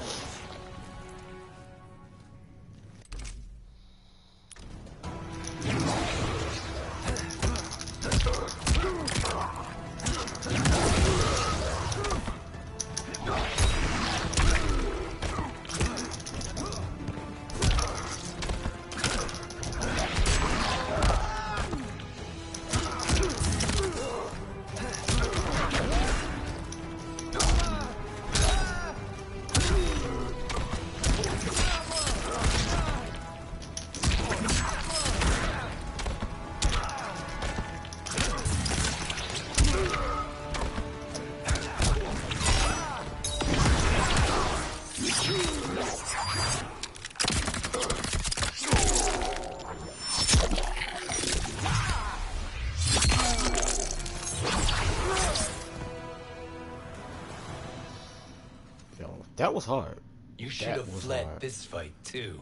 Speaker 9: That was hard.
Speaker 2: You should have fled this fight too.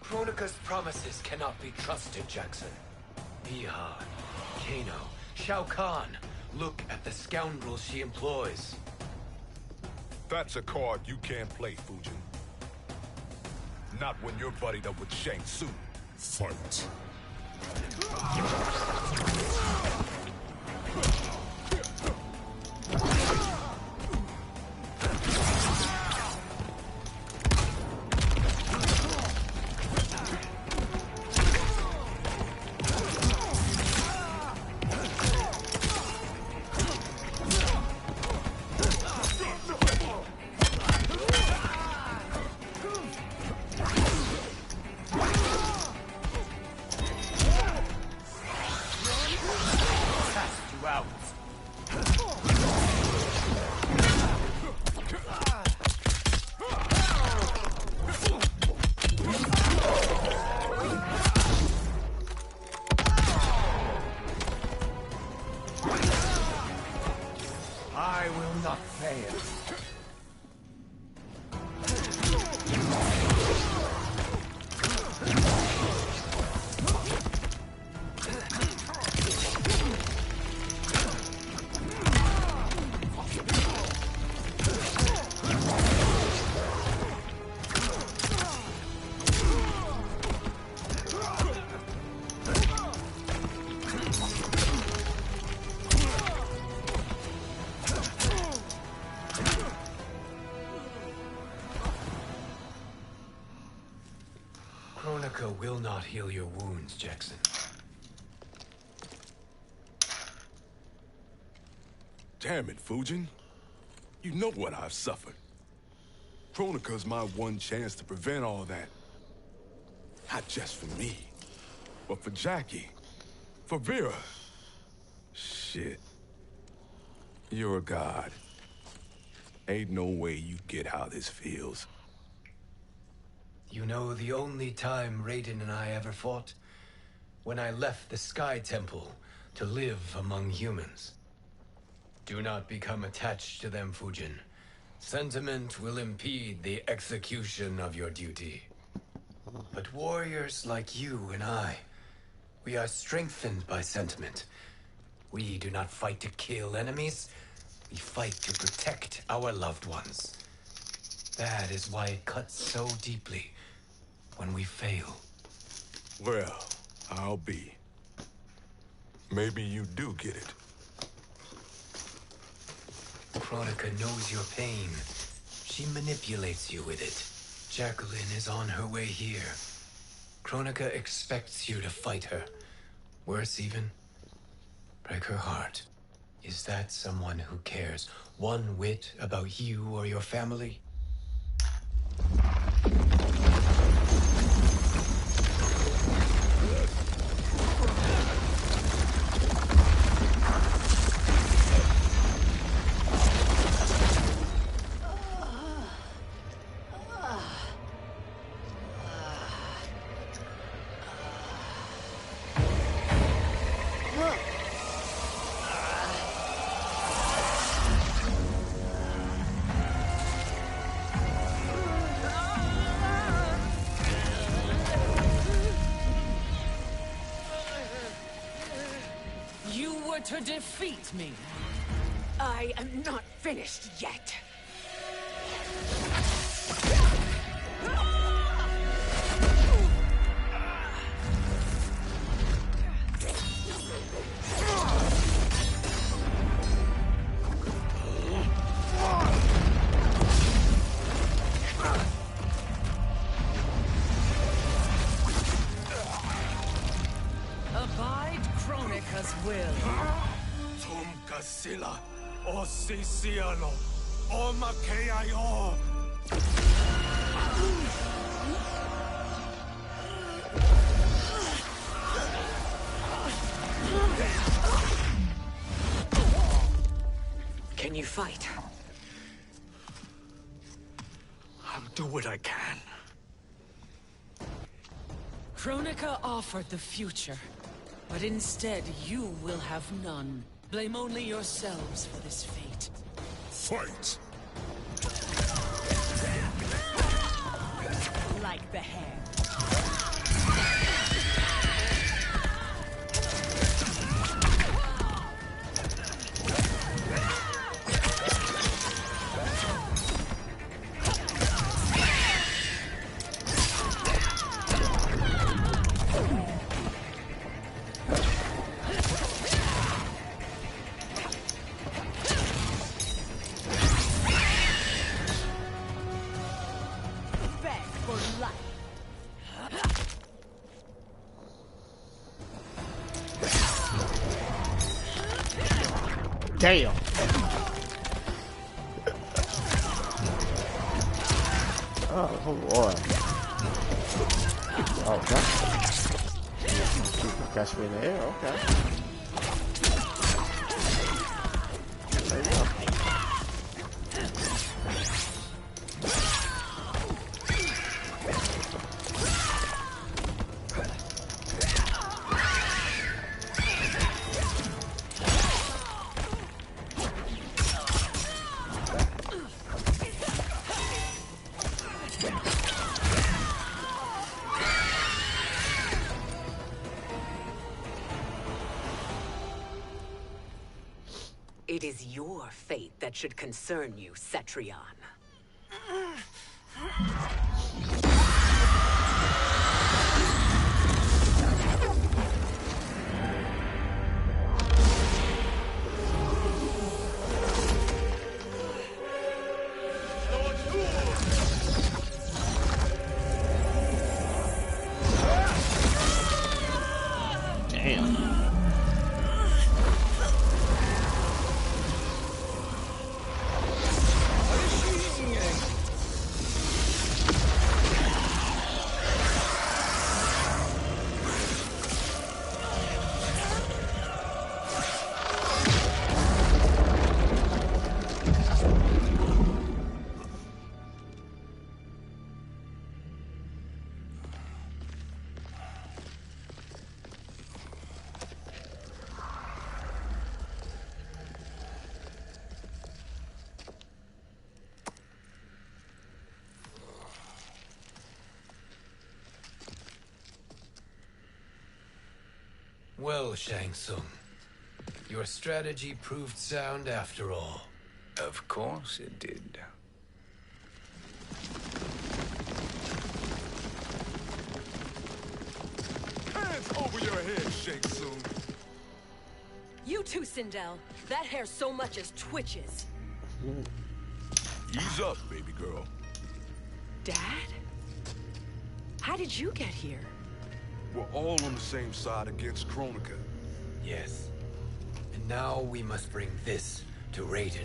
Speaker 15: Kronika's promises cannot be trusted, Jackson. Bihan, Kano, Shao Kahn. Look at the scoundrels she employs.
Speaker 4: That's a card you can't play, Fujin. Not when you're buddied up with Shang Tsung.
Speaker 8: Fight.
Speaker 15: I will not fail. Kronika will not heal your wounds, Jackson.
Speaker 4: Damn it, Fujin. You know what I've suffered. Kronika's my one chance to prevent all that. Not just for me, but for Jackie, for Vera. Shit. You're a god. Ain't no way you get how this feels.
Speaker 15: You know the only time Raiden and I ever fought? When I left the Sky Temple to live among humans. Do not become attached to them, Fujin. Sentiment will impede the execution of your duty. But warriors like you and I, we are strengthened by sentiment. We do not fight to kill enemies. We fight to protect our loved ones. That is why it cuts so deeply when we fail.
Speaker 4: Well, I'll be. Maybe you do get it.
Speaker 15: Kronika knows your pain. She manipulates you with it. Jacqueline is on her way here. Kronika expects you to fight her. Worse even, break her heart. Is that someone who cares one whit about you or your family?
Speaker 10: To defeat me. I am not finished yet. Abide Kronika's will.
Speaker 5: Sila, o Siciano, o Makeayo.
Speaker 10: Can you fight?
Speaker 5: I'll do what I can.
Speaker 10: Kronika offered the future, but instead you will have none. Blame only yourselves for this fate.
Speaker 4: Fight!
Speaker 10: Like the hair.
Speaker 9: Damn. Oh boy. Oh, okay. Catch me in the air, okay. There you go.
Speaker 10: It is your fate that should concern you, Cetrion.
Speaker 15: Well, Shang Tsung, your strategy proved sound after all.
Speaker 3: Of course it did.
Speaker 4: Hands over your head, Shang Tsung.
Speaker 7: You too, Sindel. That hair so much as twitches.
Speaker 4: Ease up, baby girl.
Speaker 7: Dad? How did you get here?
Speaker 4: We're all on the same side against Kronika.
Speaker 15: Yes. And now we must bring this to Raiden.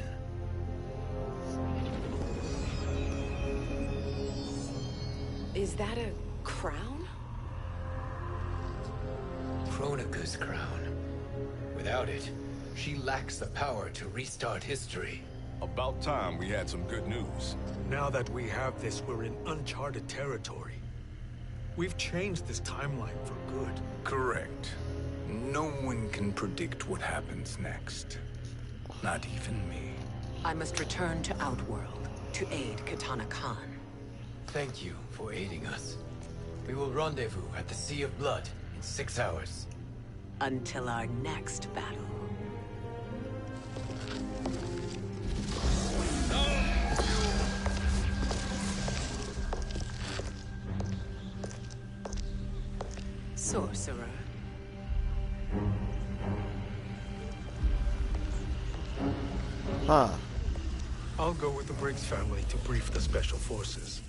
Speaker 7: Is that a crown?
Speaker 15: Kronika's crown. Without it, she lacks the power to restart history.
Speaker 4: About time we had some good news.
Speaker 5: Now that we have this, we're in uncharted territory. We've changed this timeline for good.
Speaker 3: Correct. No one can predict what happens next. Not even me.
Speaker 10: I must return to Outworld to aid Kitana Khan.
Speaker 15: Thank you for aiding us. We will rendezvous at the Sea of Blood in 6 hours.
Speaker 10: Until our next battle. Sorcerer.
Speaker 9: Huh.
Speaker 5: I'll go with the Briggs family to brief the Special Forces.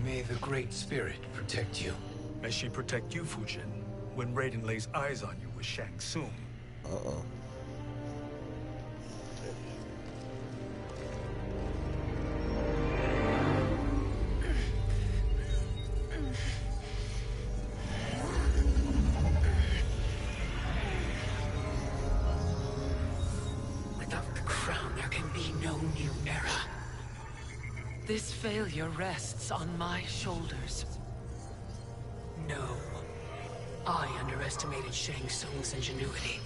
Speaker 15: May the Great Spirit protect you.
Speaker 5: May she protect you, Fujin, when Raiden lays eyes on you with Shang Tsung.
Speaker 9: Uh-oh.
Speaker 11: Without the crown, there can be no new era. This failure rests on my shoulders. No. I underestimated Shang Tsung's ingenuity.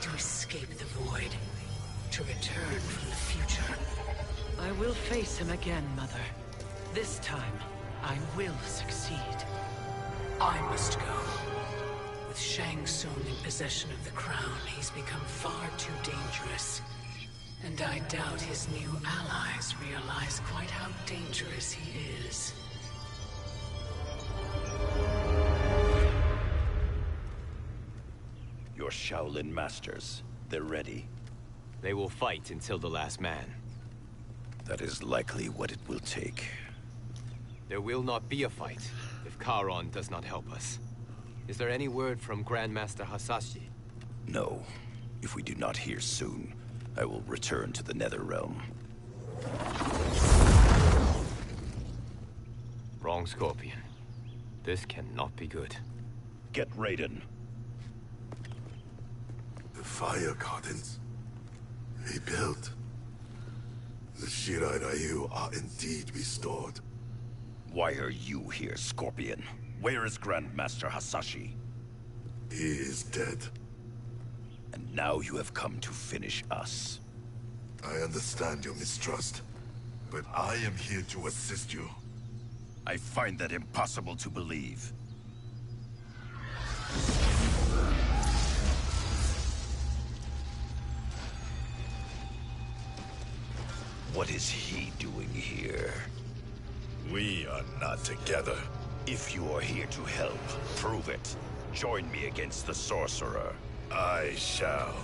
Speaker 11: To escape the void. To return from the future. I will face him again, Mother. This time, I will succeed. I must go. With Shang Tsung in possession of the crown, he's become far too dangerous. And I doubt his new allies realize quite how dangerous he is.
Speaker 17: Your Shaolin masters, they're ready.
Speaker 2: They will fight until the last man.
Speaker 17: That is likely what it will take.
Speaker 2: There will not be a fight if Charon does not help us. Is there any word from Grandmaster Hasashi?
Speaker 17: No. If we do not hear soon, I will return to the Netherrealm.
Speaker 2: Wrong, Scorpion. This cannot be good.
Speaker 17: Get Raiden.
Speaker 6: The Fire Gardens. Rebuilt. The Shirai Ryu are indeed restored.
Speaker 17: Why are you here, Scorpion? Where is Grandmaster Hasashi?
Speaker 6: He is dead.
Speaker 17: And now you have come to finish us.
Speaker 6: I understand your mistrust, but I am here to assist you.
Speaker 17: I find that impossible to believe. What is he doing here?
Speaker 6: We are not together.
Speaker 17: If you are here to help, prove it. Join me against the Sorcerer.
Speaker 6: I shall.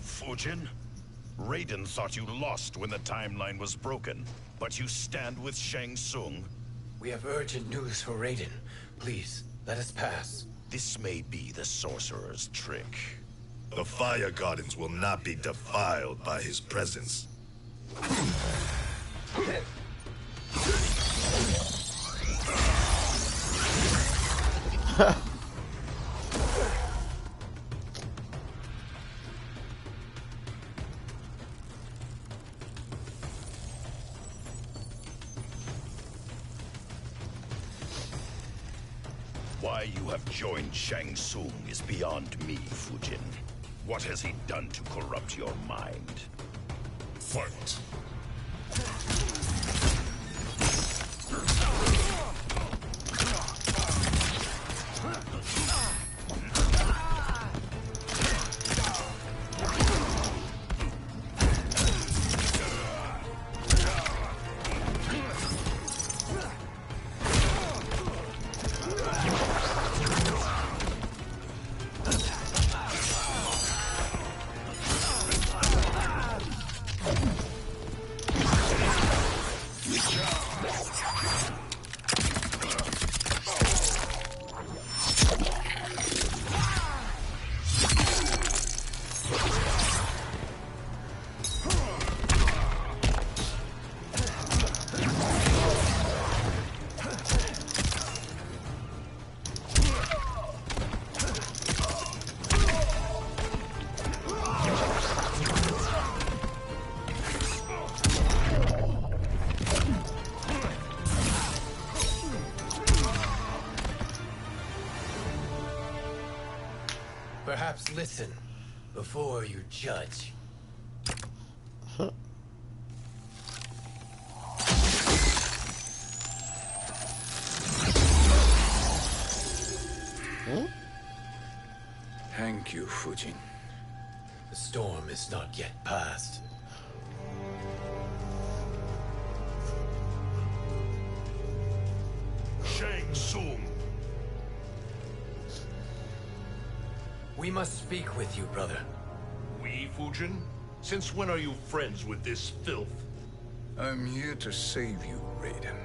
Speaker 17: Fujin? Raiden thought you lost when the timeline was broken, but you stand with Shang Tsung?
Speaker 15: We have urgent news for Raiden. Please, let us pass.
Speaker 17: This may be the Sorcerer's trick.
Speaker 6: The Fire Gardens will not be defiled by his presence.
Speaker 17: Why you have joined Shang Tsung is beyond me, Fujin. What has he done to corrupt your mind?
Speaker 6: Fight.
Speaker 15: Perhaps listen before you judge.
Speaker 3: Thank you, Fujin.
Speaker 15: The storm is not yet past.
Speaker 6: Shang Tsung.
Speaker 15: We must speak with you, brother.
Speaker 1: We, Fujin? Since when are you friends with this filth?
Speaker 3: I'm here to save you, Raiden.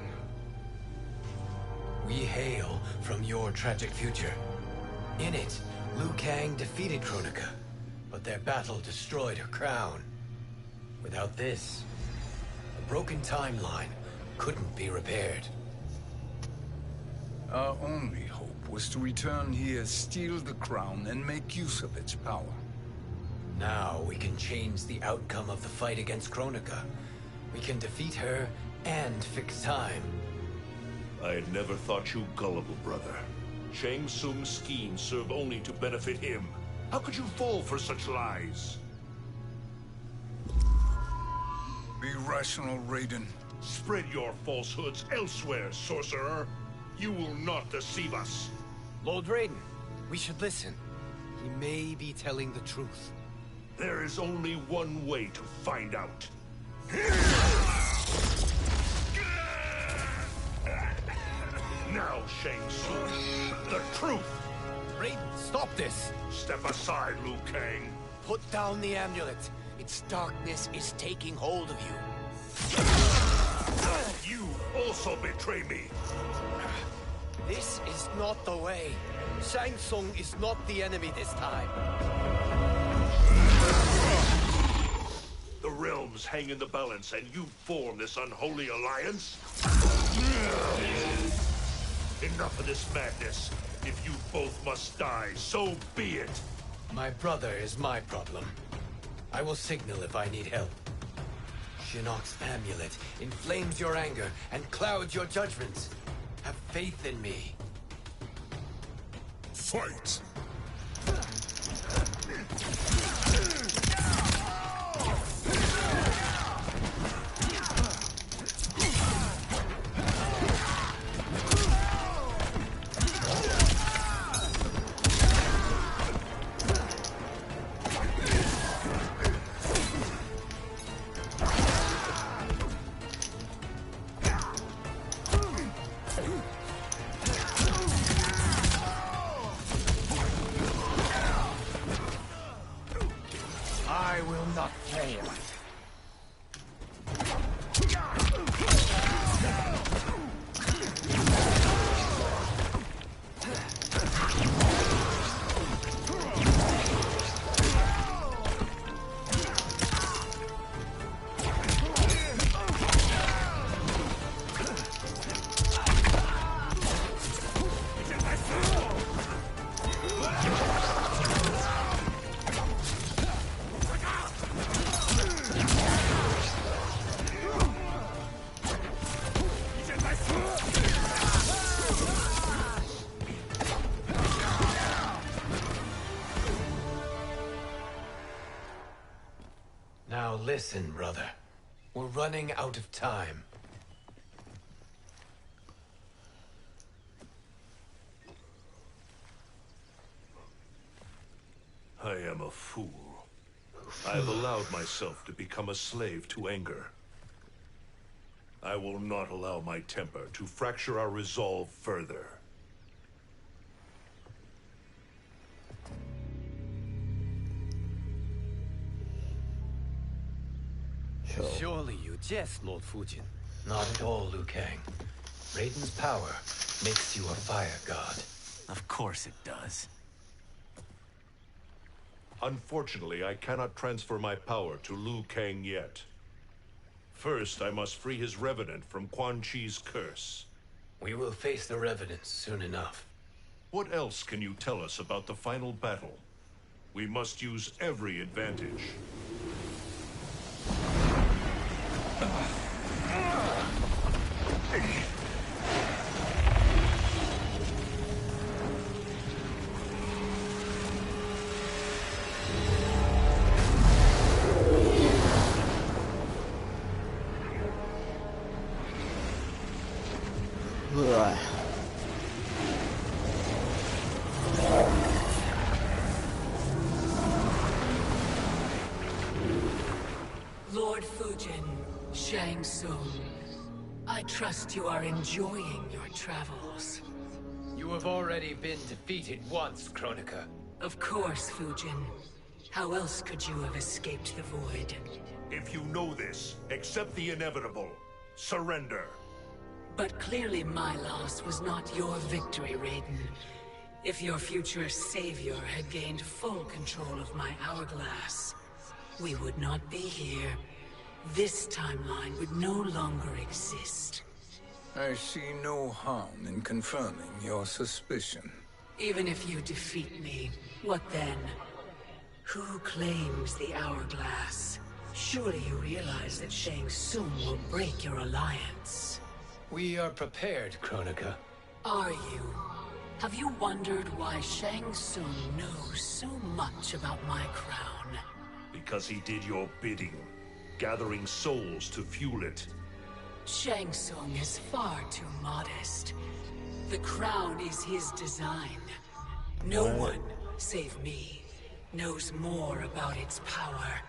Speaker 15: We hail from your tragic future. In it, Liu Kang defeated Kronika, but their battle destroyed her crown. Without this, a broken timeline couldn't be repaired.
Speaker 3: Our only hope was to return here, steal the crown, and make use of its power.
Speaker 15: Now we can change the outcome of the fight against Kronika. We can defeat her and fix time.
Speaker 1: I had never thought you gullible, brother. Shang Tsung's schemes serve only to benefit him. How could you fall for such lies?
Speaker 3: Be rational, Raiden.
Speaker 1: Spread your falsehoods elsewhere, sorcerer. You will not deceive us.
Speaker 15: Lord Raiden, we should listen. He may be telling the truth.
Speaker 1: There is only one way to find out. Now, Shang Tsung, the truth!
Speaker 15: Raiden, stop this!
Speaker 1: Step aside, Liu Kang.
Speaker 15: Put down the amulet. Its darkness is taking hold of you.
Speaker 1: You also betray me!
Speaker 2: This is not the way. Shang Tsung is not the enemy this time.
Speaker 1: The realms hang in the balance, and you form this unholy alliance? Enough of this madness. If you both must die, so be it.
Speaker 15: My brother is my problem. I will signal if I need help. Shinnok's amulet inflames your anger and clouds your judgments. Have faith in me.
Speaker 6: Fight!
Speaker 2: I will not fail.
Speaker 15: Now listen, brother. We're running out of time.
Speaker 1: I am a fool. I have allowed myself to become a slave to anger. I will not allow my temper to fracture our resolve further.
Speaker 15: Surely you jest, Lord Fujin. Not at all, Liu Kang. Raiden's power makes you a fire god.
Speaker 18: Of course it does.
Speaker 1: Unfortunately, I cannot transfer my power to Liu Kang yet. First, I must free his Revenant from Quan Chi's curse.
Speaker 15: We will face the Revenants soon enough.
Speaker 1: What else can you tell us about the final battle? We must use every advantage.
Speaker 11: Lord Fujin, Shang Tsung, I trust you are enjoying your travels.
Speaker 15: You have already been defeated once, Kronika.
Speaker 11: Of course, Fujin. How else could you have escaped the void?
Speaker 1: If you know this, accept the inevitable. Surrender.
Speaker 11: But clearly my loss was not your victory, Raiden. If your future savior had gained full control of my hourglass, we would not be here. This timeline would no longer exist.
Speaker 3: I see no harm in confirming your suspicion.
Speaker 11: Even if you defeat me, what then? Who claims the hourglass? Surely you realize that Shang Tsung will break your alliance.
Speaker 15: We are prepared, Kronika.
Speaker 11: Are you? Have you wondered why Shang Tsung knows so much about my crown?
Speaker 1: Because he did your bidding, gathering souls to fuel it.
Speaker 11: Shang Tsung is far too modest. The crown is his design. No one, save me, knows more about its power.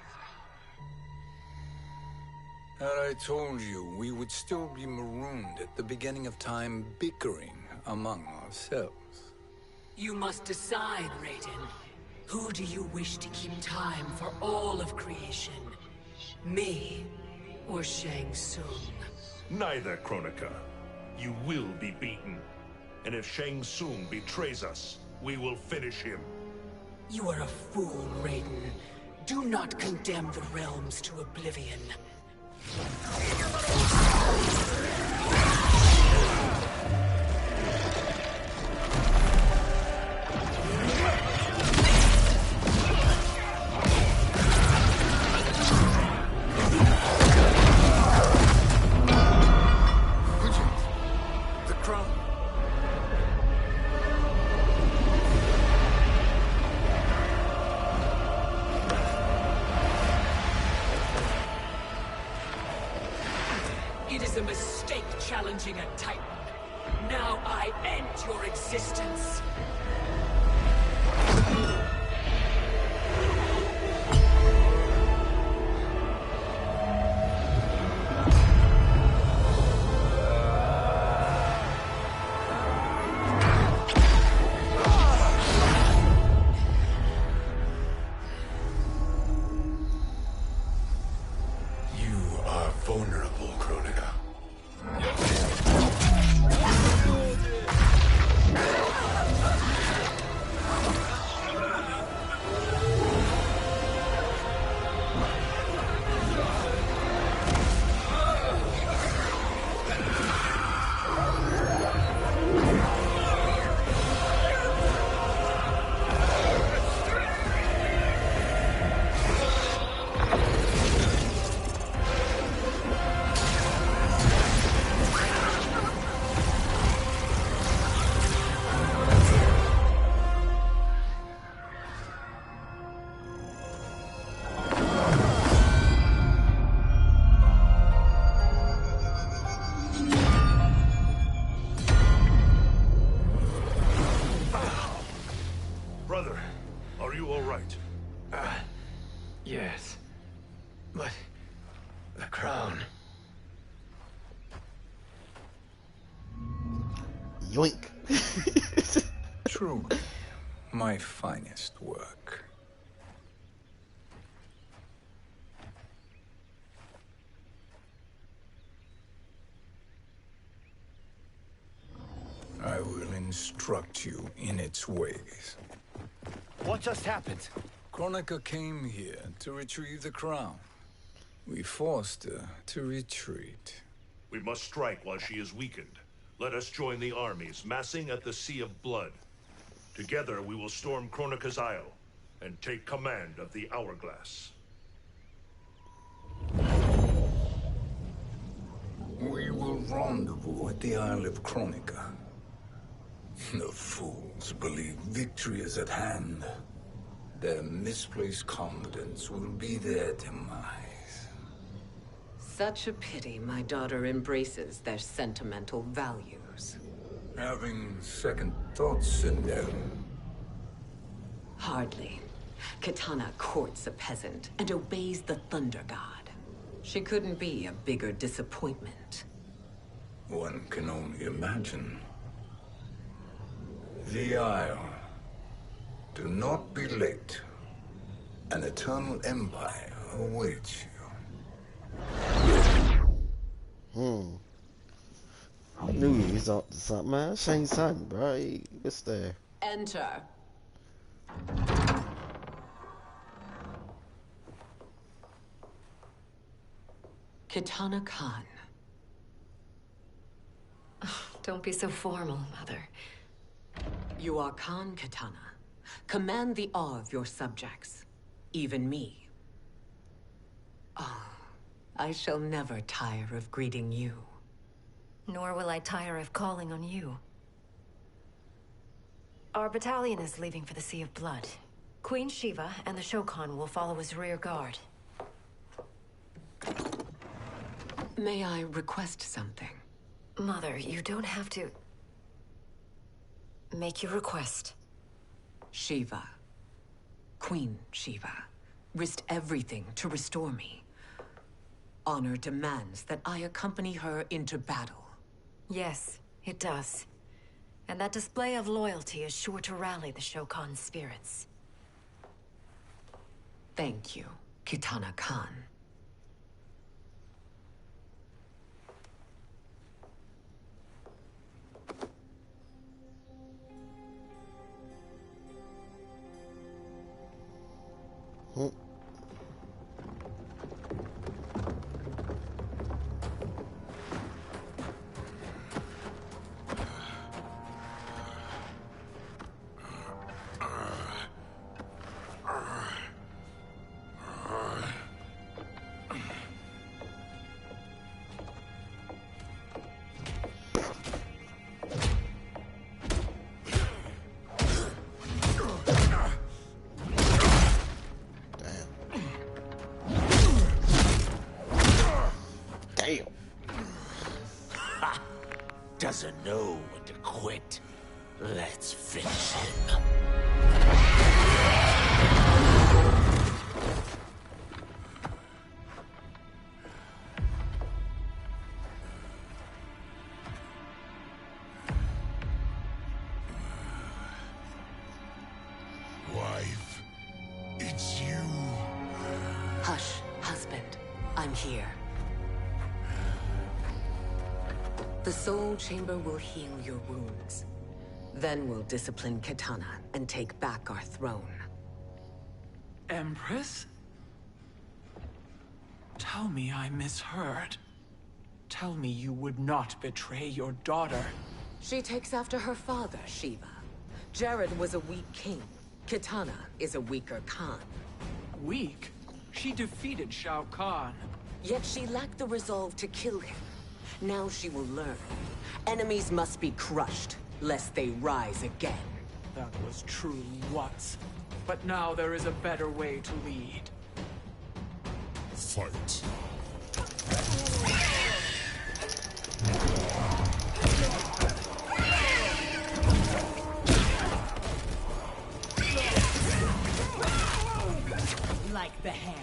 Speaker 3: Had I told you, we would still be marooned at the beginning of time, bickering among ourselves.
Speaker 11: You must decide, Raiden. Who do you wish to keep time for all of creation? Me or Shang Tsung?
Speaker 1: Neither, Kronika. You will be beaten. And if Shang Tsung betrays us, we will finish him.
Speaker 11: You are a fool, Raiden. Do not condemn the realms to oblivion.
Speaker 3: The crown.
Speaker 11: It is a mistake challenging a Titan. Now I end your existence.
Speaker 16: You are vulnerable, Kronika.
Speaker 1: Brother, are you all right?
Speaker 15: Yes. But the crown.
Speaker 9: Yoink.
Speaker 3: Truly, my finest work. I will instruct you in its ways.
Speaker 2: What just happened?
Speaker 3: Kronika came here to retrieve the crown. We forced her to retreat.
Speaker 1: We must strike while she is weakened. Let us join the armies, massing at the Sea of Blood. Together we will storm Kronika's Isle and take command of the Hourglass.
Speaker 3: We will rendezvous at the Isle of Kronika. The fools believe victory is at hand. Their misplaced confidence will be their demise.
Speaker 10: Such a pity my daughter embraces their sentimental values.
Speaker 3: Having second thoughts in them.
Speaker 10: Hardly. Kitana courts a peasant and obeys the Thunder God. She couldn't be a bigger disappointment.
Speaker 3: One can only imagine. The Isle. Do not be late. An eternal empire awaits you.
Speaker 9: I knew he was up to something, man. Shang Tsung, bro. He was there.
Speaker 10: Enter. Kitana Khan.
Speaker 7: Don't be so formal, Mother.
Speaker 10: You are Khan Kitana. Command the awe of your subjects. Even me. Oh, I shall never tire of greeting you.
Speaker 7: Nor will I tire of calling on you. Our battalion is leaving for the Sea of Blood. Queen Shiva and the Shokan will follow as rear guard.
Speaker 10: May I request something?
Speaker 7: Mother, you don't have to... Make your request.
Speaker 10: Shiva. Queen Shiva. Risked everything to restore me. Honor demands that I accompany her into battle.
Speaker 7: Yes, it does. And that display of loyalty is sure to rally the Shokan's spirits.
Speaker 10: Thank you, Kitana Khan.
Speaker 9: Damn.
Speaker 8: Ha! Doesn't know when to quit. Let's finish him.
Speaker 6: Wife, it's you.
Speaker 10: Hush, husband. I'm here. The Soul Chamber will heal your wounds. Then we'll discipline Kitana and take back our throne.
Speaker 12: Empress? Tell me I misheard. Tell me you would not betray your daughter.
Speaker 10: She takes after her father, Shiva. Jared was a weak king. Kitana is a weaker Khan.
Speaker 12: Weak? She defeated Shao Kahn.
Speaker 10: Yet she lacked the resolve to kill him. Now she will learn. Enemies must be crushed, lest they rise again.
Speaker 12: That was true once. But now there is a better way to lead.
Speaker 6: Fight.
Speaker 11: Like the hair.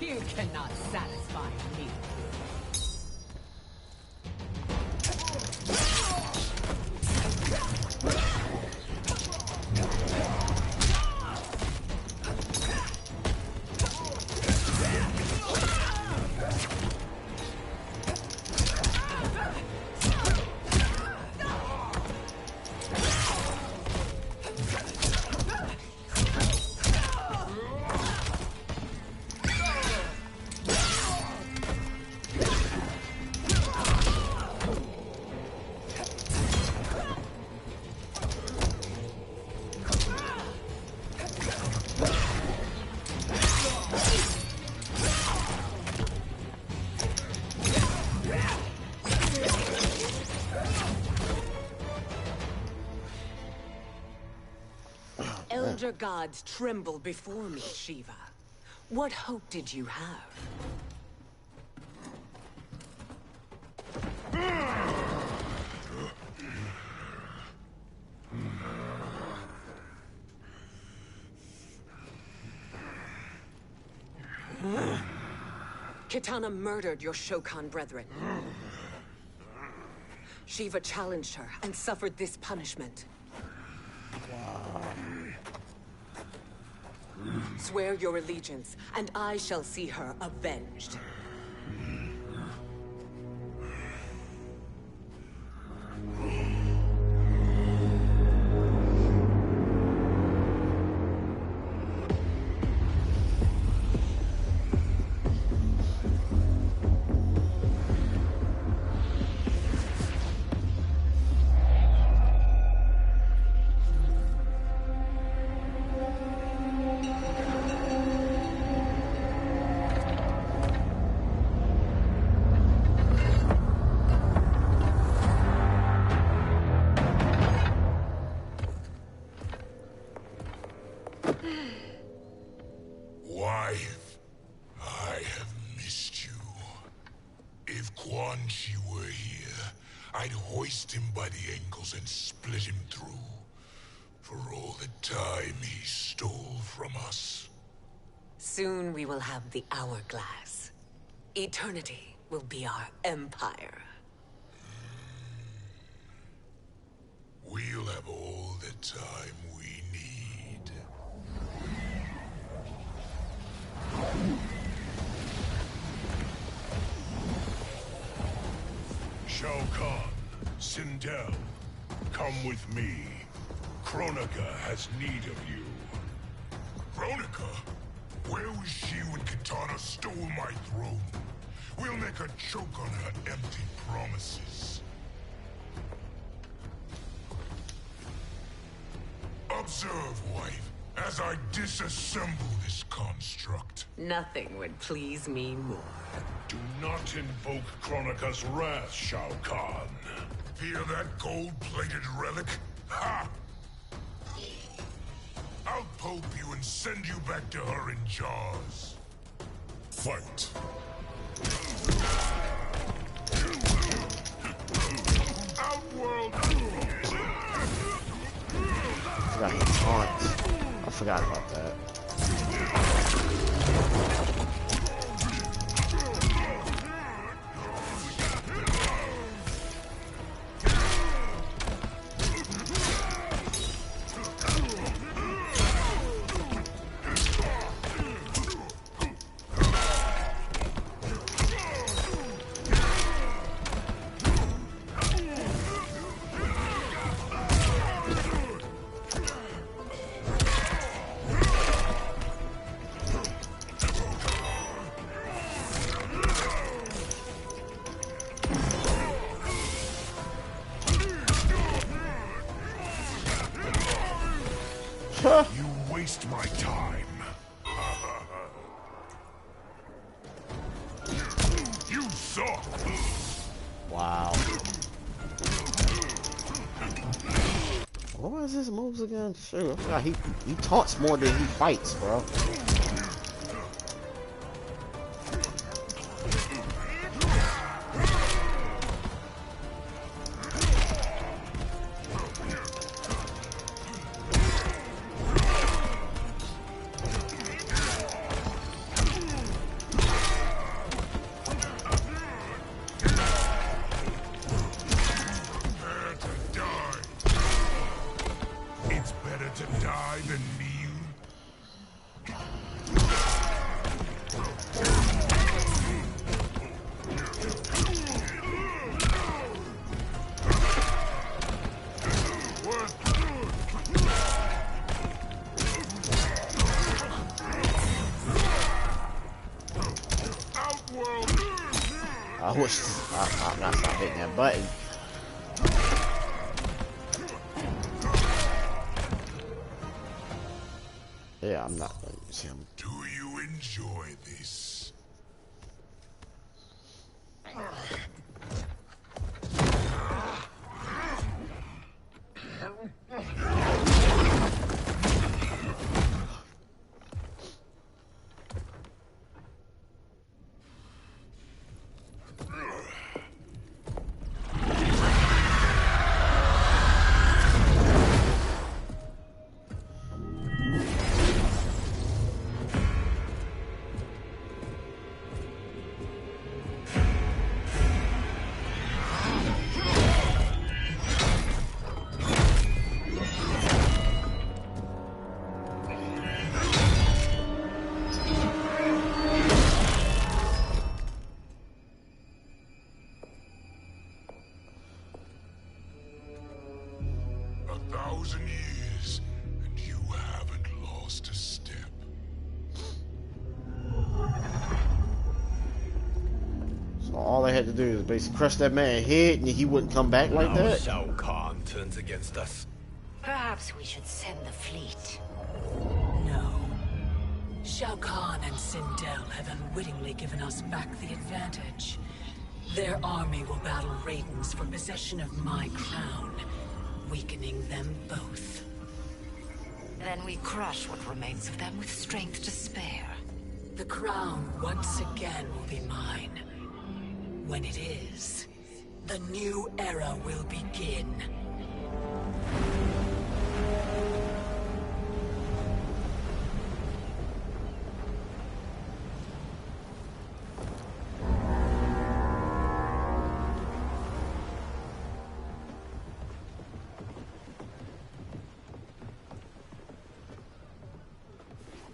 Speaker 11: You cannot satisfy me.
Speaker 10: Elder gods tremble before me, Shiva. What hope did you have? Kitana murdered your Shokan brethren. Shiva challenged her and suffered this punishment. Swear your allegiance, and I shall see her avenged.
Speaker 6: Wife, I have missed you. If Quan Chi were here, I'd hoist him by the ankles and split him through. For all the time he stole from us.
Speaker 10: Soon we will have the hourglass. Eternity will be our empire.
Speaker 6: We'll have all the time we need. Shao Kahn, Sindel, come with me. Kronika has need of you. Kronika? Where was she when Kitana stole my throne? We'll make her choke on her empty promises. Observe, wife, as I disassemble this construct.
Speaker 10: Nothing would please me more.
Speaker 6: Do not invoke Kronika's wrath, Shao Kahn. Fear that gold-plated relic? Ha! I'll poke you and send you back to her in jars. Fight. Outworld!
Speaker 9: I forgot he taunts. I forgot about that.
Speaker 6: You waste my time. You suck.
Speaker 9: Wow. What was his moves again? Sure, I forgot he taunts more than he fights, bro. I wish I'm not stop hitting that button. Yeah, I'm not gonna use him.
Speaker 6: Do you enjoy this? Years, and you haven't lost a step.
Speaker 9: So all I had to do is basically crush that man's head, and he wouldn't come back like
Speaker 2: now
Speaker 9: that.
Speaker 2: Shao Kahn turns against us.
Speaker 7: Perhaps we should send the fleet.
Speaker 11: No. Shao Kahn and Sindel have unwittingly given us back the advantage. Their army will battle Raidens for possession of my crown, weakening them both.
Speaker 7: Then we crush what remains of them with strength to spare.
Speaker 11: The crown once again will be mine. When it is, the new era will begin.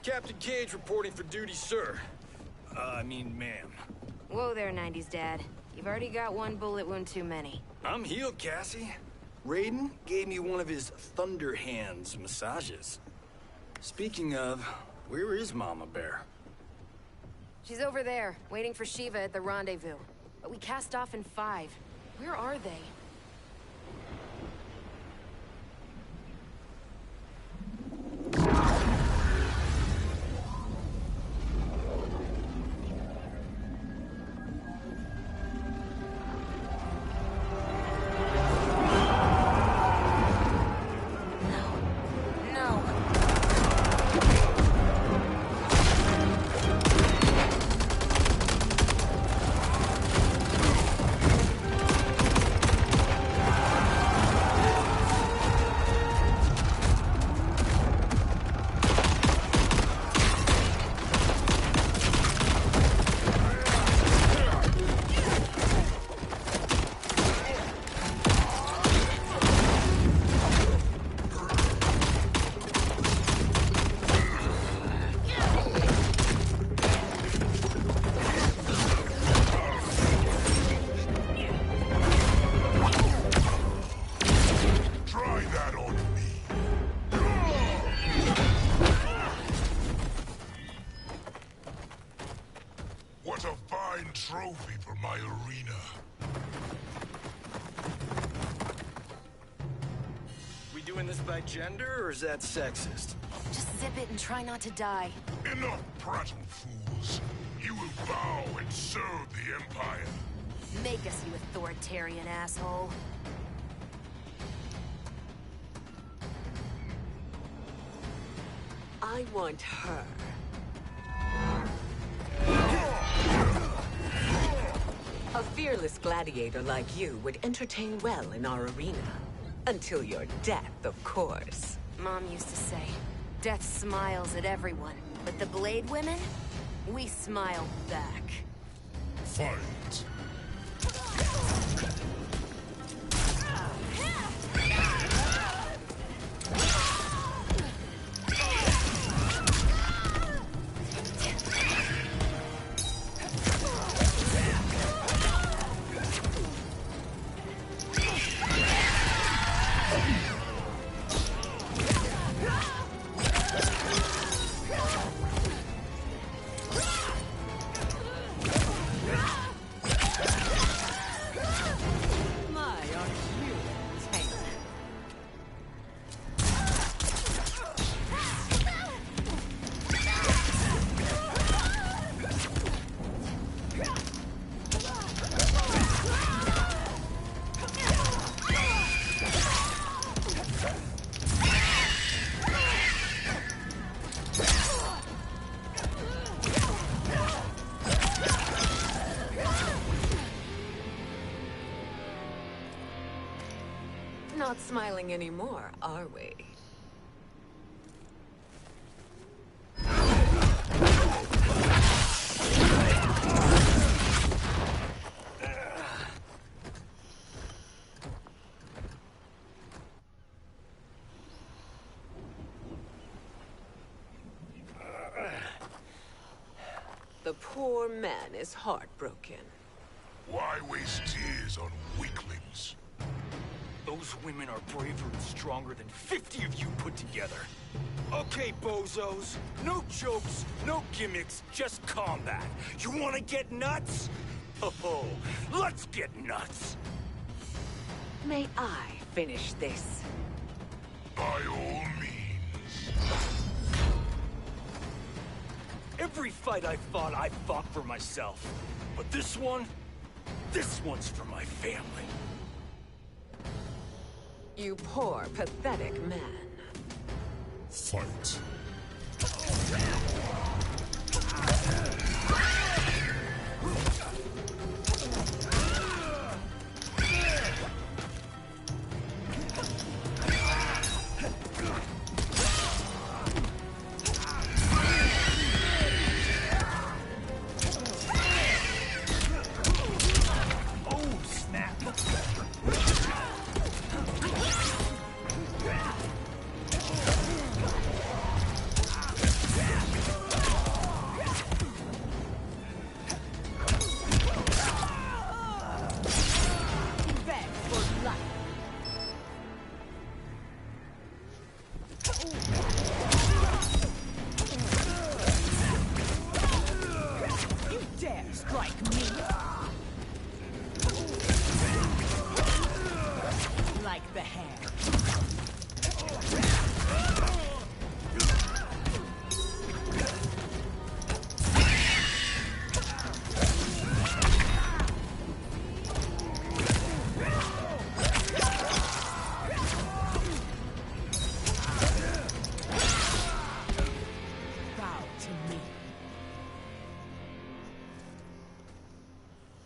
Speaker 19: Captain Cage reporting for duty, sir. I mean, ma'am.
Speaker 20: Whoa there, 90s dad. You've already got one bullet wound too many.
Speaker 19: I'm healed, Cassie. Raiden gave me one of his Thunder Hands massages. Speaking of, where is Mama Bear?
Speaker 20: She's over there, waiting for Shiva at the rendezvous. But we cast off in 5. Where are they?
Speaker 6: my arena.
Speaker 19: We doing this by gender, or is that sexist?
Speaker 20: Just zip it and try not to die.
Speaker 6: Enough prattle, fools. You will bow and serve the Empire.
Speaker 20: Make us, you authoritarian asshole.
Speaker 10: I want her. A fearless gladiator like you would entertain well in our arena. Until your death, of course.
Speaker 20: Mom used to say, death smiles at everyone, but the Blade women, we smile back.
Speaker 6: Fight.
Speaker 10: Not smiling anymore, are we? The poor man is heartbroken.
Speaker 6: Why waste tears on weaklings?
Speaker 19: Those women are braver and stronger than 50 of you put together. Okay, bozos. No jokes, no gimmicks, just combat. You wanna get nuts? Oh, let's get nuts!
Speaker 10: May I finish this?
Speaker 6: By all means.
Speaker 19: Every fight I fought for myself. But this one's for my family.
Speaker 10: You poor, pathetic man.
Speaker 6: Fight.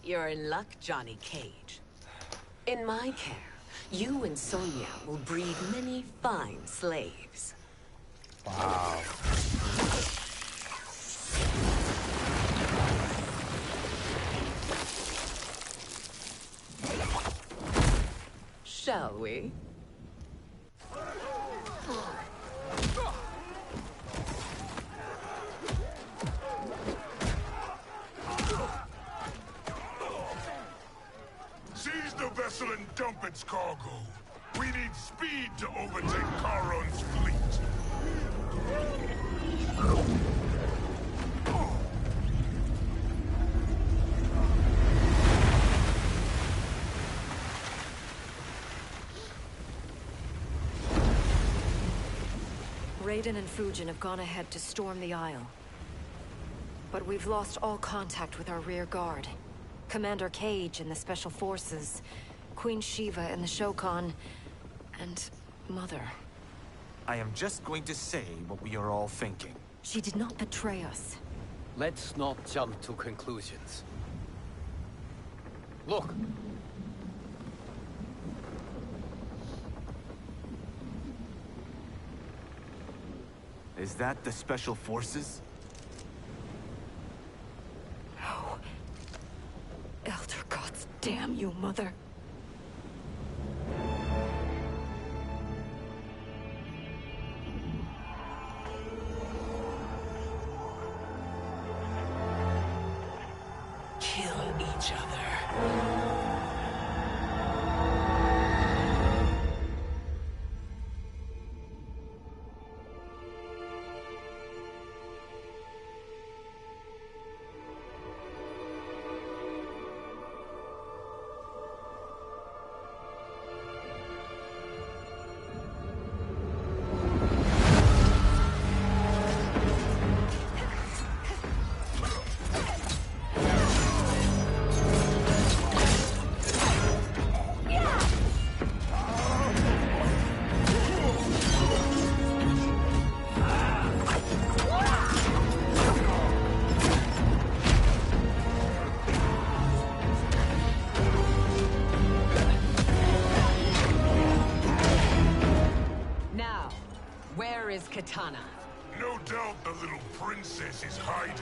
Speaker 10: You're in luck, Johnny Cage. In my care, you and Sonya will breed many fine slaves.
Speaker 9: Wow.
Speaker 10: Shall we?
Speaker 6: Seize the vessel and dump its cargo. We need speed to overtake Charon's fleet.
Speaker 7: Raiden and Fujin have gone ahead to storm the Isle. But we've lost all contact with our rear guard. Commander Cage and the Special Forces, Queen Shiva and the Shokan, and Mother.
Speaker 21: I am just going to say what we are all thinking.
Speaker 7: She did not betray us.
Speaker 2: Let's not jump to conclusions. Look!
Speaker 21: Is that the Special Forces?
Speaker 7: No. Elder gods, damn you, Mother.
Speaker 11: Kill each other.
Speaker 10: Where is Kitana?
Speaker 6: No doubt the little princess is hiding.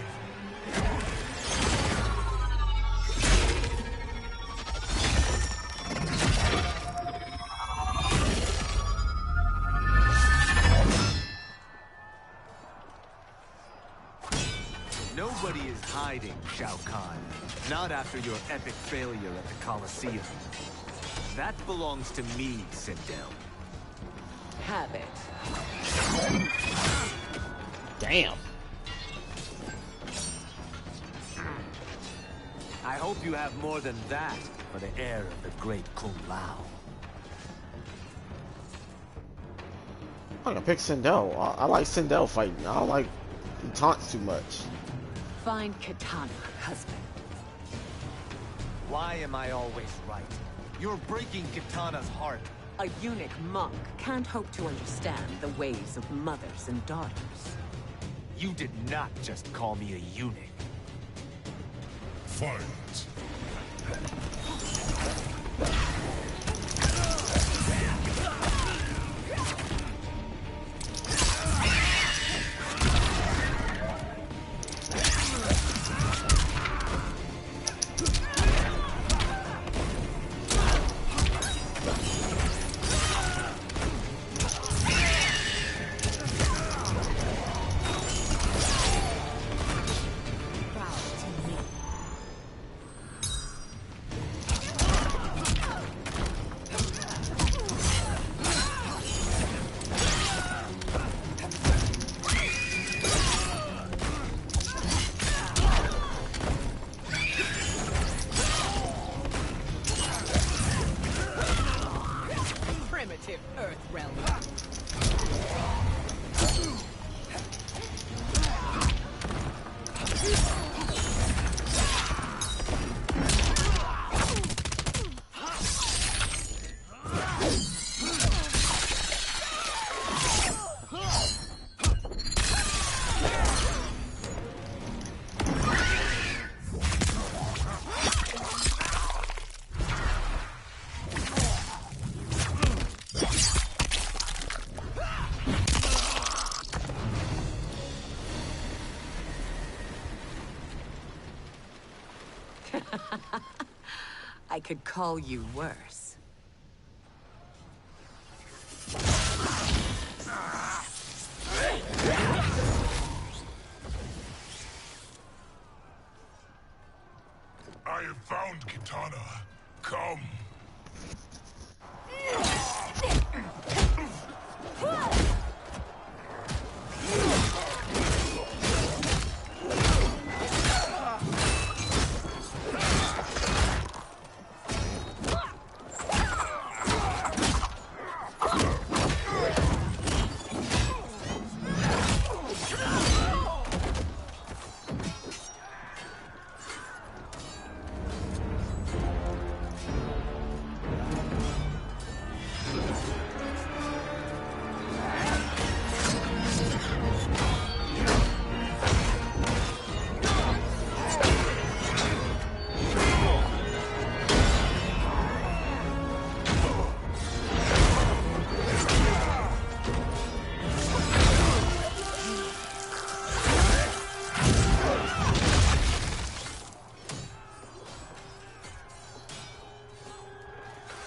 Speaker 21: Nobody is hiding, Shao Kahn. Not after your epic failure at the Colosseum. That belongs to me, Sindel.
Speaker 10: Have it.
Speaker 9: Damn.
Speaker 21: I hope you have more than that for the heir of the great Kung Lao.
Speaker 9: I'm gonna pick Sindel. I like Sindel fighting. I don't like he taunts too much.
Speaker 10: Find Kitana, husband.
Speaker 21: Why am I always right? You're breaking Kitana's heart.
Speaker 10: A eunuch monk can't hope to understand the ways of mothers and daughters.
Speaker 21: You did not just call me a eunuch.
Speaker 6: Fight.
Speaker 10: I could call you worse.
Speaker 6: I have found Kitana. Come.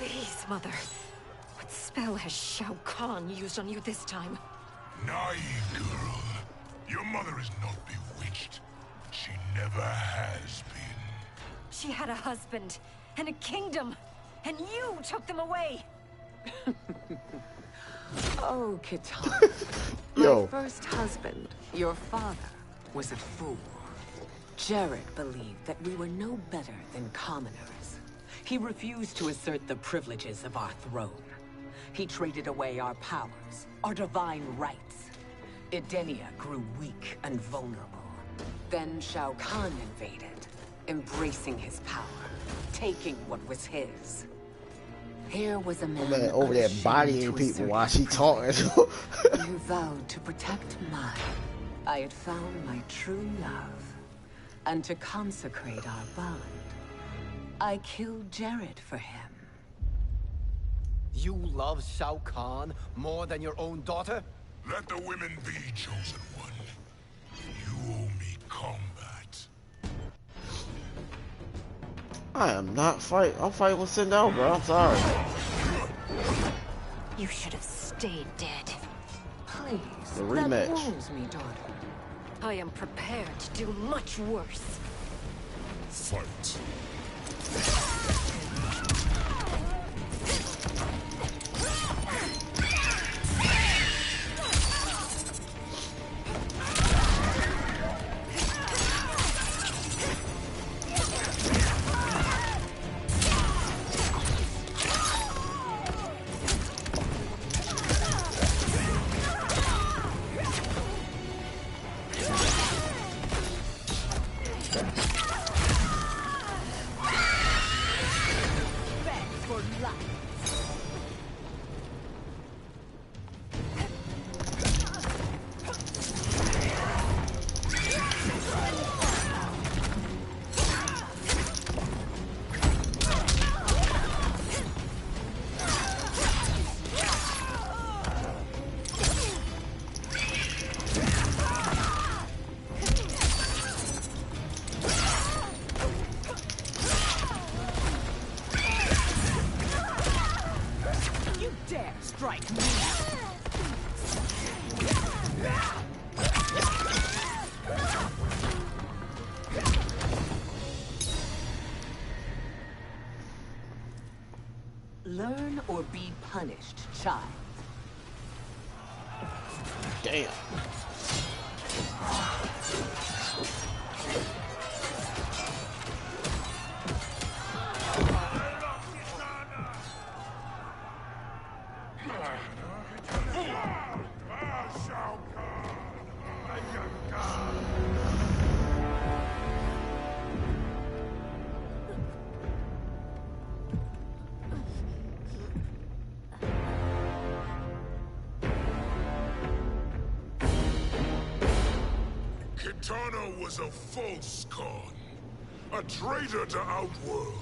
Speaker 7: Please, Mother. What spell has Shao Kahn used on you this time?
Speaker 6: Naive girl. Your mother is not bewitched. She never has been.
Speaker 7: She had a husband and a kingdom, and you took them away.
Speaker 10: Oh, Kitana.
Speaker 9: Yo.
Speaker 10: My first husband, your father, was a fool. Jared believed that we were no better than commoners. He refused to assert the privileges of our throne. He traded away our powers, our divine rights. Edenia grew weak and vulnerable. Then Shao Kahn invaded, embracing his power, taking what was his. Here was a man
Speaker 9: over there bodying people while she talking.
Speaker 10: You vowed to protect mine. I had found my true love. And to consecrate our bond, I killed Jared for him.
Speaker 2: You love Shao Kahn more than your own daughter?
Speaker 6: Let the women be, chosen one. You owe me combat.
Speaker 9: I am not fighting. I'm fighting with Sindel, bro. I'm sorry.
Speaker 7: You should have stayed dead.
Speaker 10: Please,
Speaker 9: The rematch.
Speaker 10: that wounds me, daughter.
Speaker 7: I am prepared to do much worse.
Speaker 6: Fight.
Speaker 10: Learn or be punished, child.
Speaker 9: Damn.
Speaker 6: Kitana was a false Khan, a traitor to Outworld.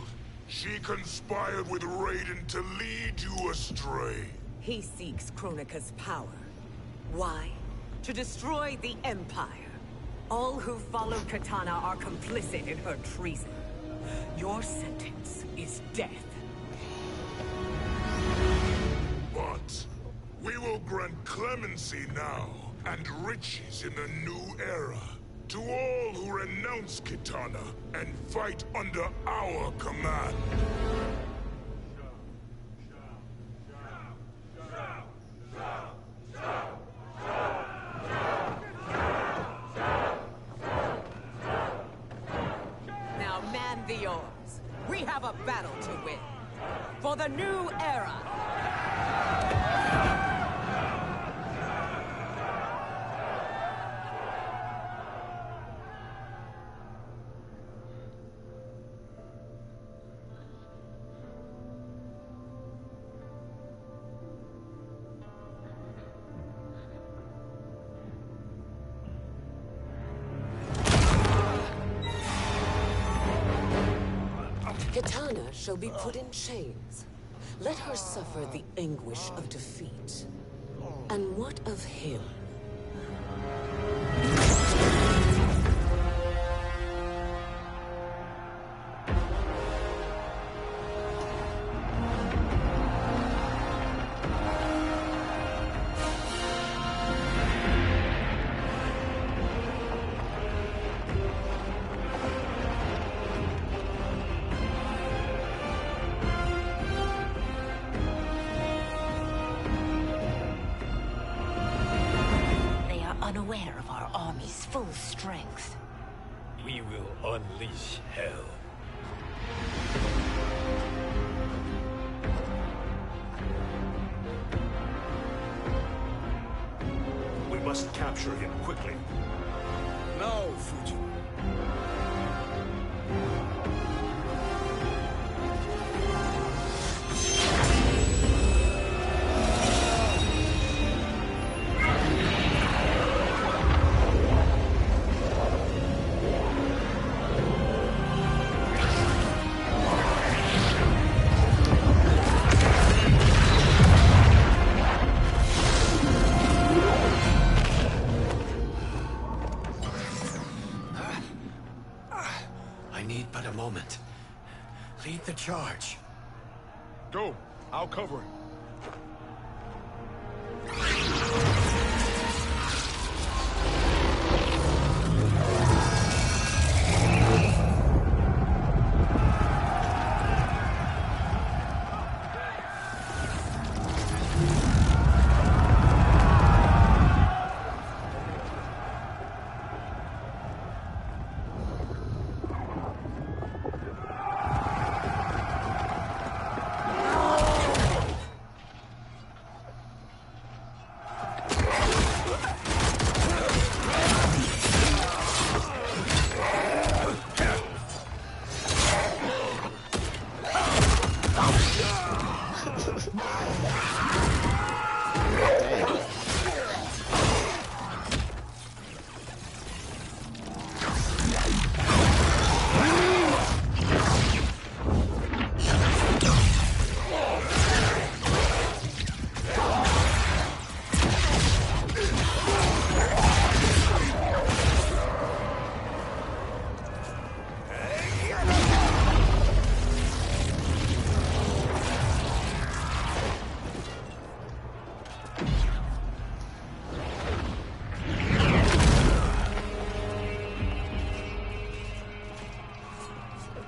Speaker 6: She conspired with Raiden to lead you astray.
Speaker 10: He seeks Kronika's power. Why? To destroy the Empire. All who follow Kitana are complicit in her treason. Your sentence is death.
Speaker 6: But we will grant clemency now and riches in the new era to all who renounce Kitana and fight under our command.
Speaker 10: Now man the oars. We have a battle to win. For the new era. Kitana shall be put in chains. Let her suffer the anguish of defeat. And what of him?
Speaker 7: full strength.
Speaker 19: We will unleash hell.
Speaker 13: We must capture him quickly.
Speaker 4: No, Fujin.
Speaker 15: I need but a moment. Lead the charge.
Speaker 4: Go. I'll cover him.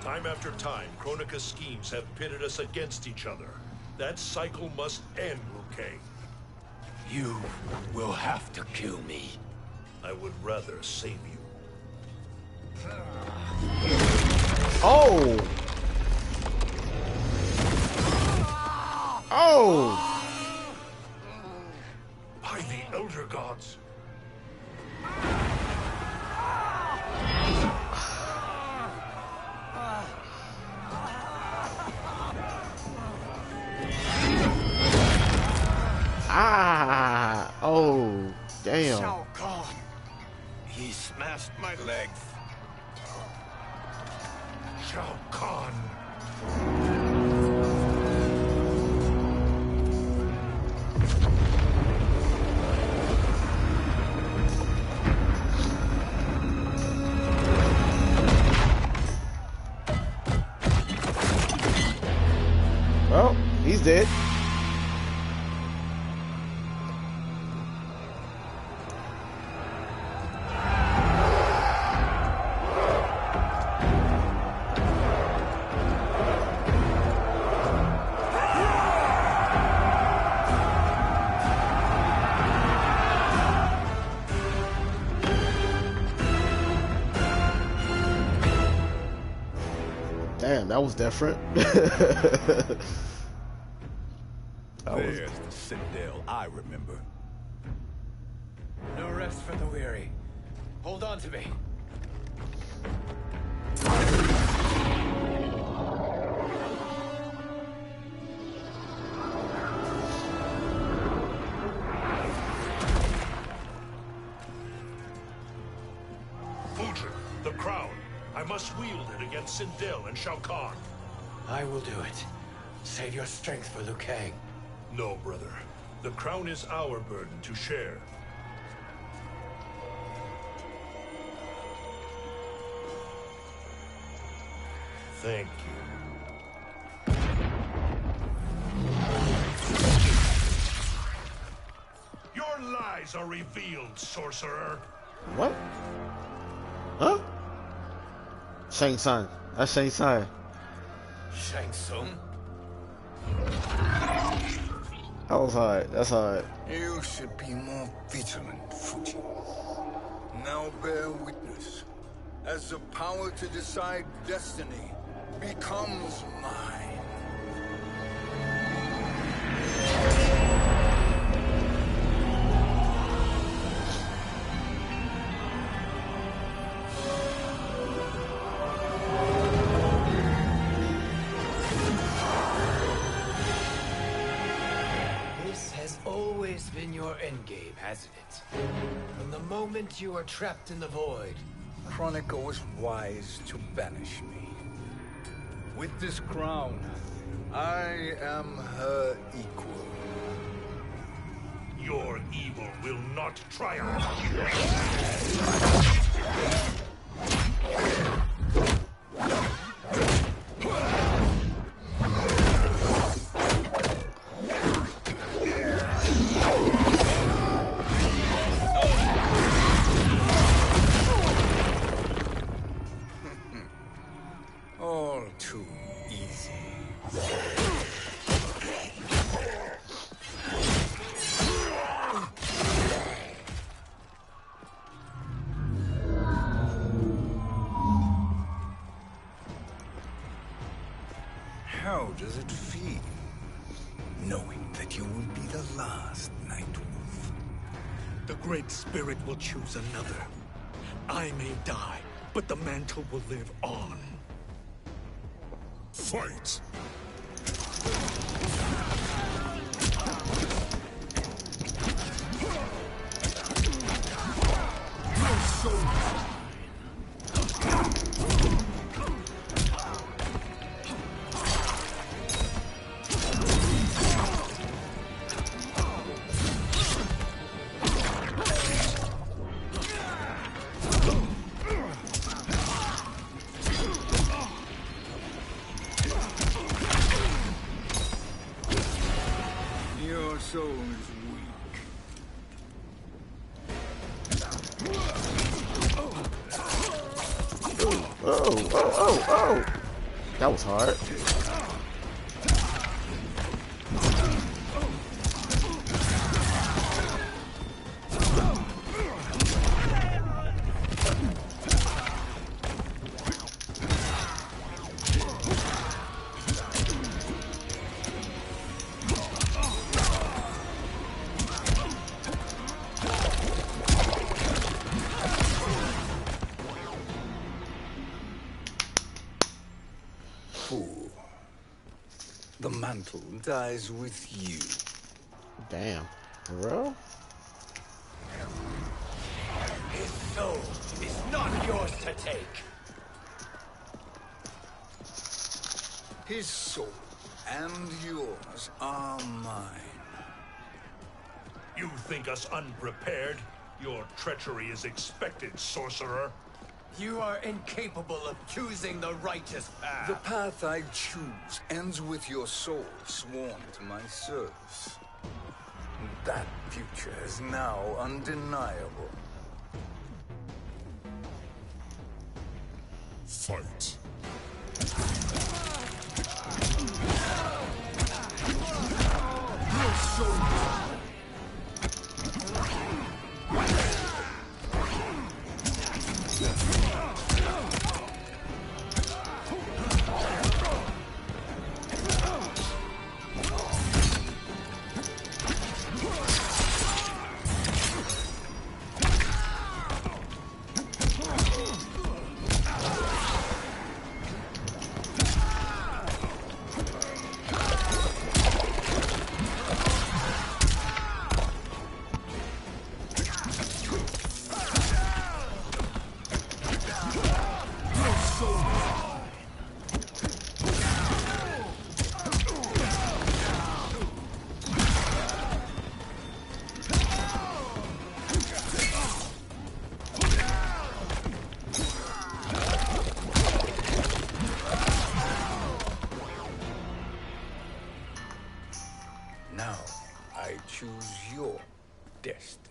Speaker 13: Time after time, Kronika's schemes have pitted us against each other. That cycle must end, Liu Kang.
Speaker 19: You will have to kill me.
Speaker 13: I would rather save you.
Speaker 9: Oh! Oh!
Speaker 13: By the Elder Gods.
Speaker 9: Ah! Oh, damn.
Speaker 19: Shao Kahn. He smashed my legs.
Speaker 13: Shao Kahn.
Speaker 9: Well, he's dead. Damn, that was different.
Speaker 4: There's the Citadel I remember.
Speaker 15: No rest for the weary. Hold on to me.
Speaker 13: Fujin, the crown. I must wield it against Sindel and Shao Kahn.
Speaker 15: I will do it. Save your strength for Liu Kang.
Speaker 13: No, brother. The crown is our burden to share. Thank you. Your lies are revealed, sorcerer.
Speaker 9: What? Huh? Shang Tsung. That's Shang Tsung.
Speaker 15: Shang Tsung?
Speaker 9: That was hard. That's hard.
Speaker 3: You should be more vigilant, Fuji. Now bear witness, as the power to decide destiny becomes mine.
Speaker 15: This has always been your endgame, hasn't it? From the moment you were trapped in the void.
Speaker 3: Kronika was wise to banish me. With this crown, I am her equal.
Speaker 13: Your evil will not triumph.
Speaker 3: All too easy. How does it feel, knowing that you will be the last Nightwolf?
Speaker 5: The Great Spirit will choose another. I may die, but the mantle will live on.
Speaker 6: Fight!
Speaker 3: Your soul is weak.
Speaker 9: Oh. That was hard.
Speaker 3: Fool. The mantle dies with you.
Speaker 9: Damn. For real?
Speaker 15: His soul is not yours to take.
Speaker 3: His soul and yours are mine.
Speaker 13: You think us unprepared? Your treachery is expected, sorcerer.
Speaker 15: You are incapable of choosing the righteous path.
Speaker 3: The path I choose ends with your soul sworn to my service. That future is now undeniable.
Speaker 6: Fight. Your soul.
Speaker 3: Now, I choose your destiny.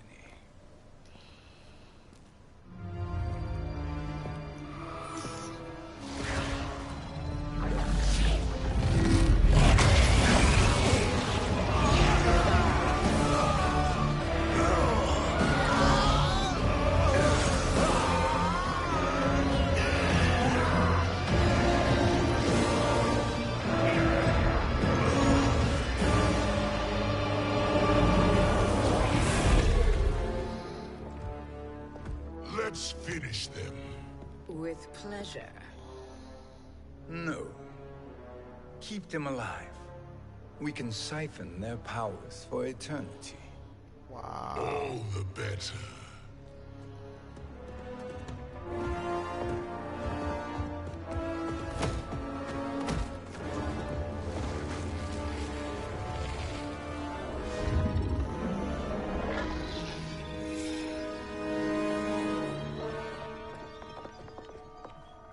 Speaker 10: With pleasure.
Speaker 3: No. Keep them alive. We can siphon their powers for eternity.
Speaker 9: Wow.
Speaker 6: All the better.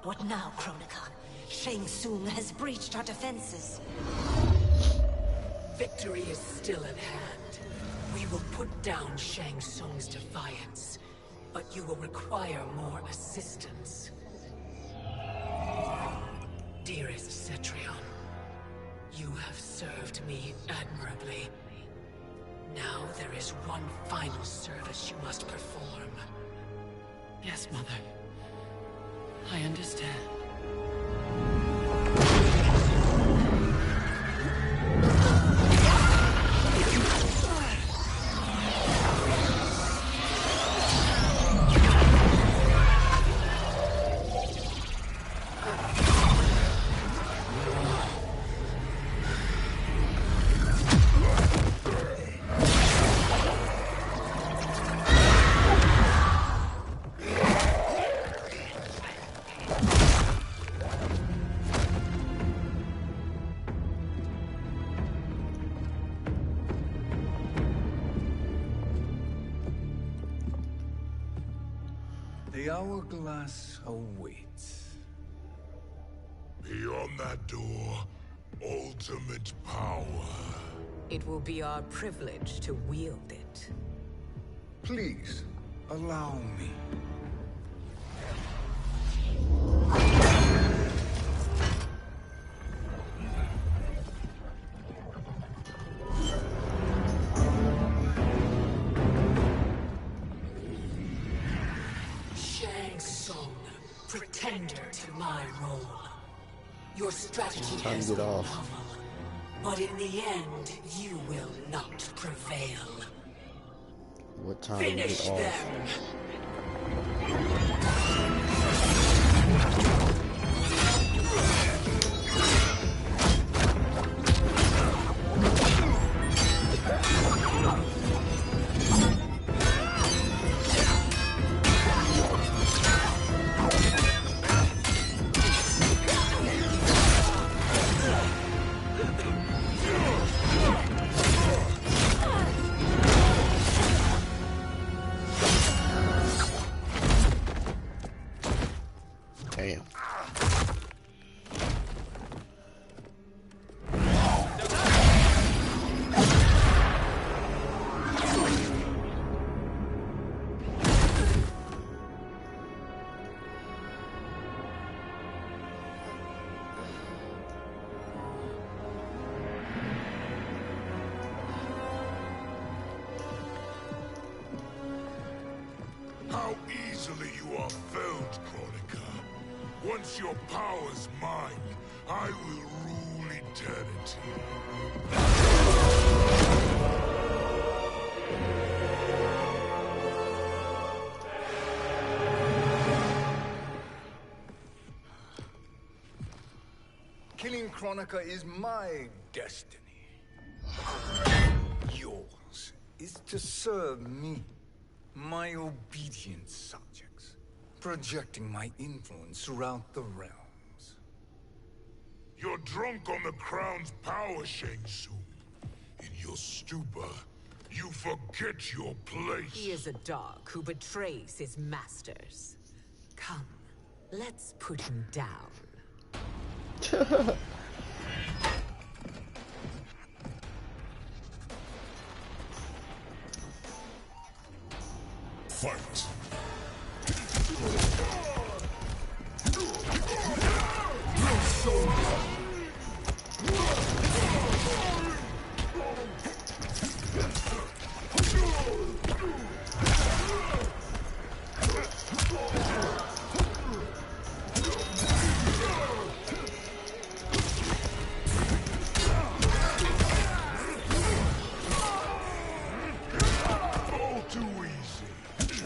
Speaker 14: What now, Kronika? Shang Tsung has breached our defenses.
Speaker 11: Victory is still at hand. We will put down Shang Tsung's defiance, but you will require more assistance. Dearest Cetrion, you have served me admirably. Now there is one final service you must perform.
Speaker 12: Yes, Mother. I understand.
Speaker 3: The hourglass awaits.
Speaker 6: Beyond that door, ultimate power.
Speaker 10: It will be our privilege to wield it.
Speaker 3: Please, allow me.
Speaker 11: Shang Tsung, pretender to my role. Your strategy
Speaker 9: Time
Speaker 11: has
Speaker 9: to get
Speaker 11: been
Speaker 9: off.
Speaker 11: novel, but in the end, you will not prevail.
Speaker 9: What time
Speaker 11: Finish
Speaker 9: to get off?
Speaker 11: them!
Speaker 9: Damn.
Speaker 6: How easily you are felled, Kronika. Once your power's mine, I will rule eternity.
Speaker 3: Killing Kronika is my destiny. Yours is to serve me, my obedient subjects, projecting my influence throughout the realms.
Speaker 6: You're drunk on the crown's power, Shang Tsung. In your stupor, you forget your place.
Speaker 10: He is a dog who betrays his masters. Come, let's put him down.
Speaker 6: Fight!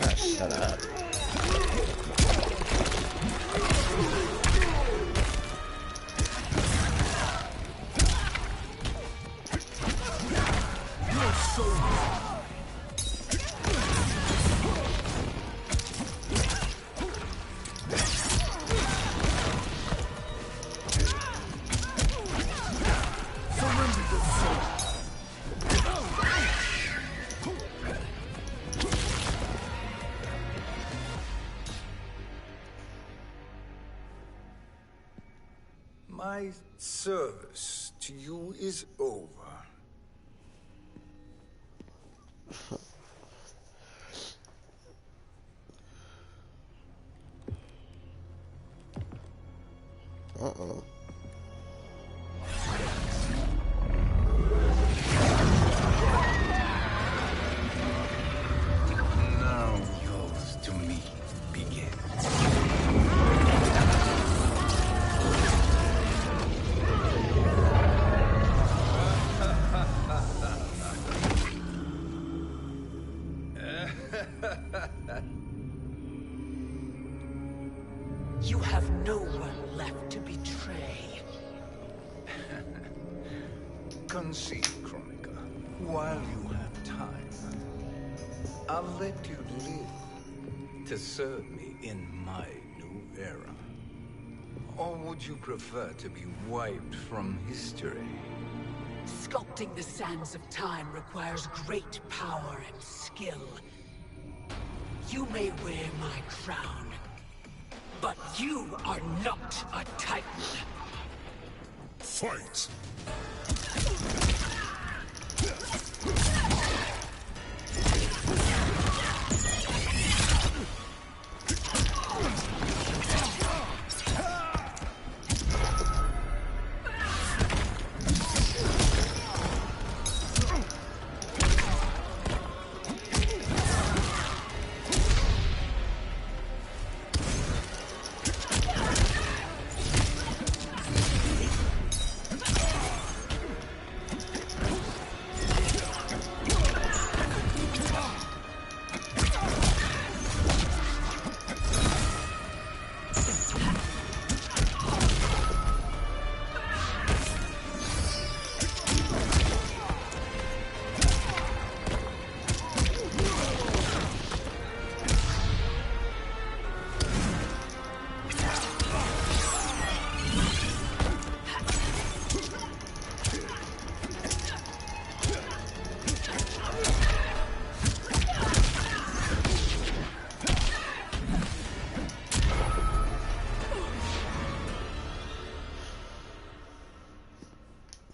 Speaker 9: Ah, shut
Speaker 3: My service to you is over.
Speaker 9: Uh-oh.
Speaker 3: Now yours to me begins.
Speaker 11: You have no one left to betray.
Speaker 3: Concede, Kronika, while you have time. I'll let you live to serve me in my new era. Or would you prefer to be wiped from history?
Speaker 11: Sculpting the sands of time requires great power and skill. You may wear my crown, but you are not a Titan.
Speaker 6: Fight!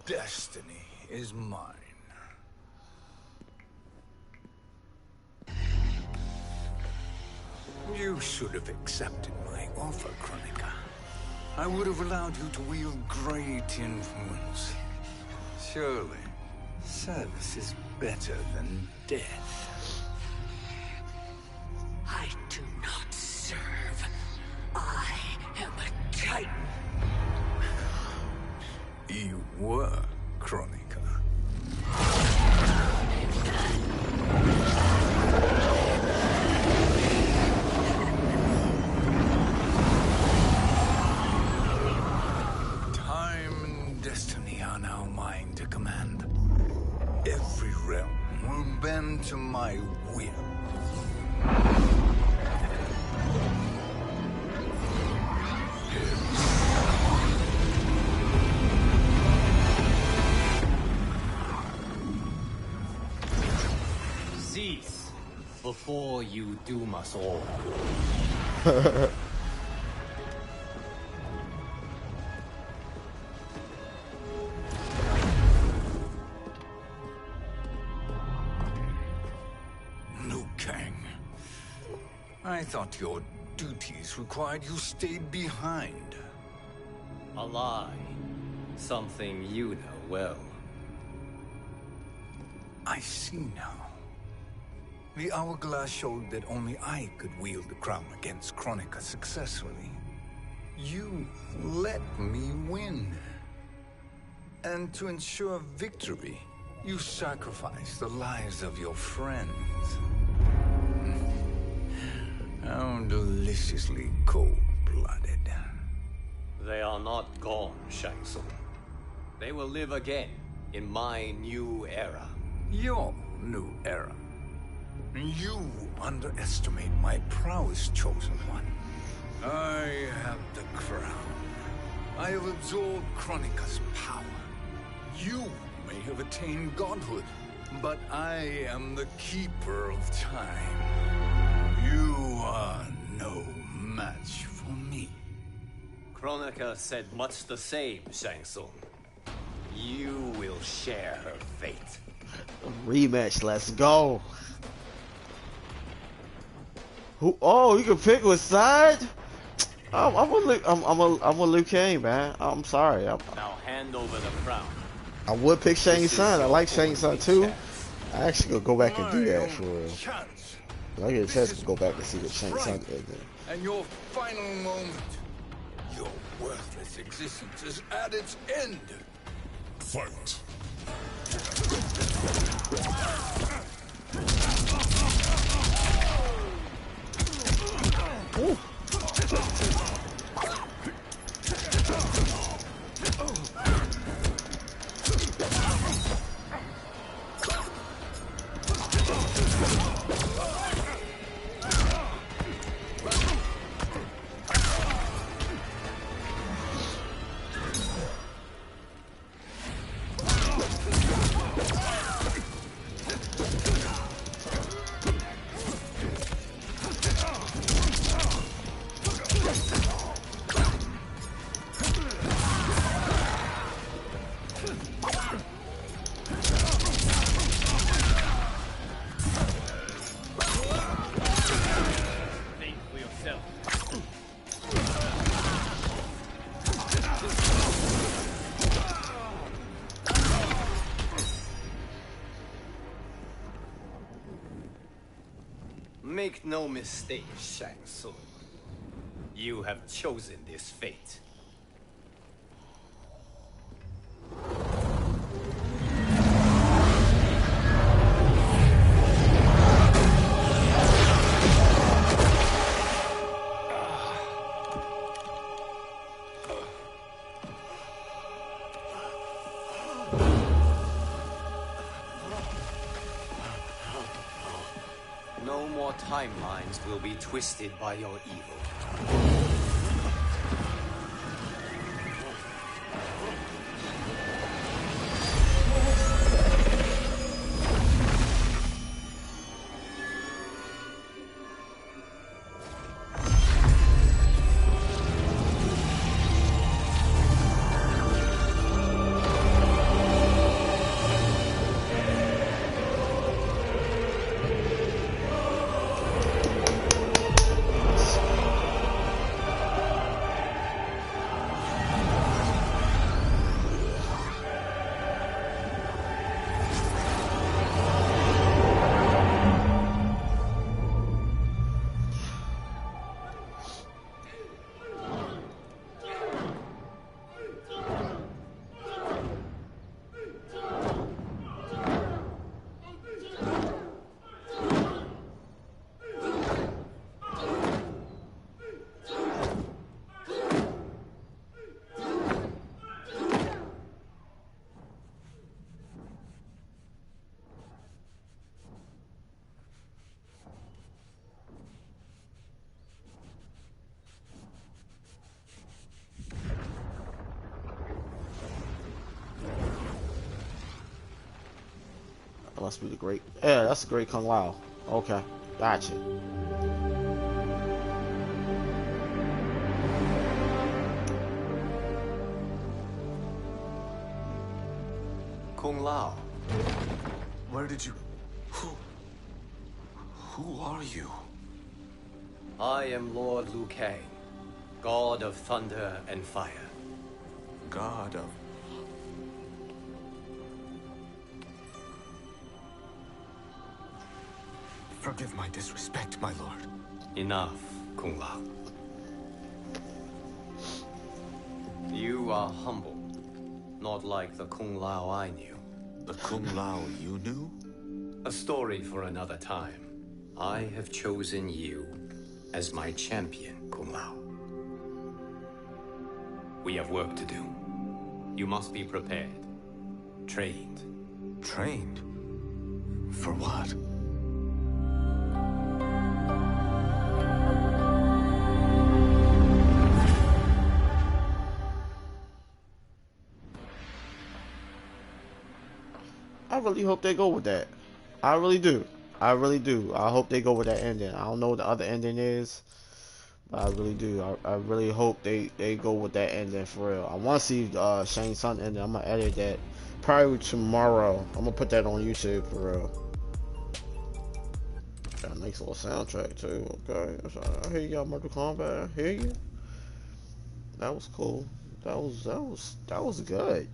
Speaker 3: Destiny is mine. You should have accepted my offer, Kronika. I would have allowed you to wield great influence. Surely, service is better than death.
Speaker 11: I do not serve. I am a Titan.
Speaker 3: You were, Kronika. Time and destiny are now mine to command. Every realm will bend to my will.
Speaker 2: Cease before you doom us all.
Speaker 3: Liu Kang. I thought your duties required you stayed behind.
Speaker 2: A lie. Something you know well.
Speaker 3: I see now. The hourglass showed that only I could wield the crown against Kronika successfully. You let me win. And to ensure victory, you sacrificed the lives of your friends. How deliciously cold-blooded.
Speaker 2: They are not gone, Shang Tsung. They will live again in my new era.
Speaker 3: Your new era. You underestimate my prowess, Chosen One. I have the crown. I have absorbed Kronika's power. You may have attained godhood, but I am the keeper of time. You are no match for me.
Speaker 2: Kronika said much the same, Shang Tsung. You will share her fate.
Speaker 9: Rematch, let's go. Who? Oh, you can pick which side. I'm a Liu Kang, man. I'm sorry.
Speaker 2: Now hand over the crown.
Speaker 9: I would pick Shang Tsung. I like Shang Tsung too. I actually gonna go back and do that for real. I get a chance to go back and see what Shang Tsung did.
Speaker 3: And your final moment. Your worthless existence is at its end.
Speaker 6: Fight.
Speaker 9: Ooh.
Speaker 2: Make no mistake, Shang Tsung. You have chosen this fate. No more timelines will be twisted by your evil.
Speaker 9: That must be the great. Yeah, that's the great Kung Lao. Okay, gotcha.
Speaker 2: Kung Lao.
Speaker 8: Where did you... Who are you?
Speaker 2: I am Lord Liu Kang, God of Thunder and Fire.
Speaker 8: God of... Forgive my disrespect, my lord.
Speaker 2: Enough, Kung Lao. You are humble, not like the Kung Lao I knew.
Speaker 8: The Kung Lao you knew?
Speaker 2: A story for another time. I have chosen you as my champion, Kung Lao. We have work to do. You must be prepared, trained.
Speaker 8: Trained?
Speaker 5: For what?
Speaker 9: I really hope they go with that. I really do. I really do. I hope they go with that ending. I don't know what the other ending is, but I really do. I really hope they go with that ending for real. I want to see Shang Tsung ending. I'm gonna edit that probably tomorrow. I'm gonna put that on YouTube for real. Got a nice little soundtrack too. Okay, I hear y'all, Mortal Kombat. I hear you. That was cool. That was good.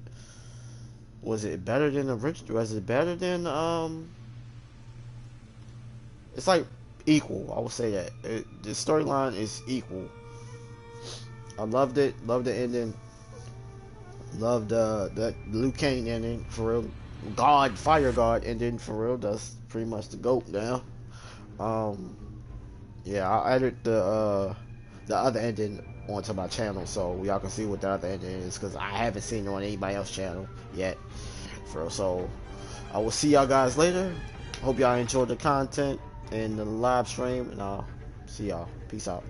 Speaker 9: Was it better than the original? Was it better than It's like equal. I would say that the storyline is equal. I loved it. Loved the ending. Loved the Liu Kang ending for real. God, Fire God ending for real. That's pretty much the GOAT now. Yeah, I added the other ending onto my channel so y'all can see what the other ending is because I haven't seen it on anybody else's channel yet. For real. So I will see y'all guys later. Hope y'all enjoyed the content and the live stream, and I'll see y'all. Peace out.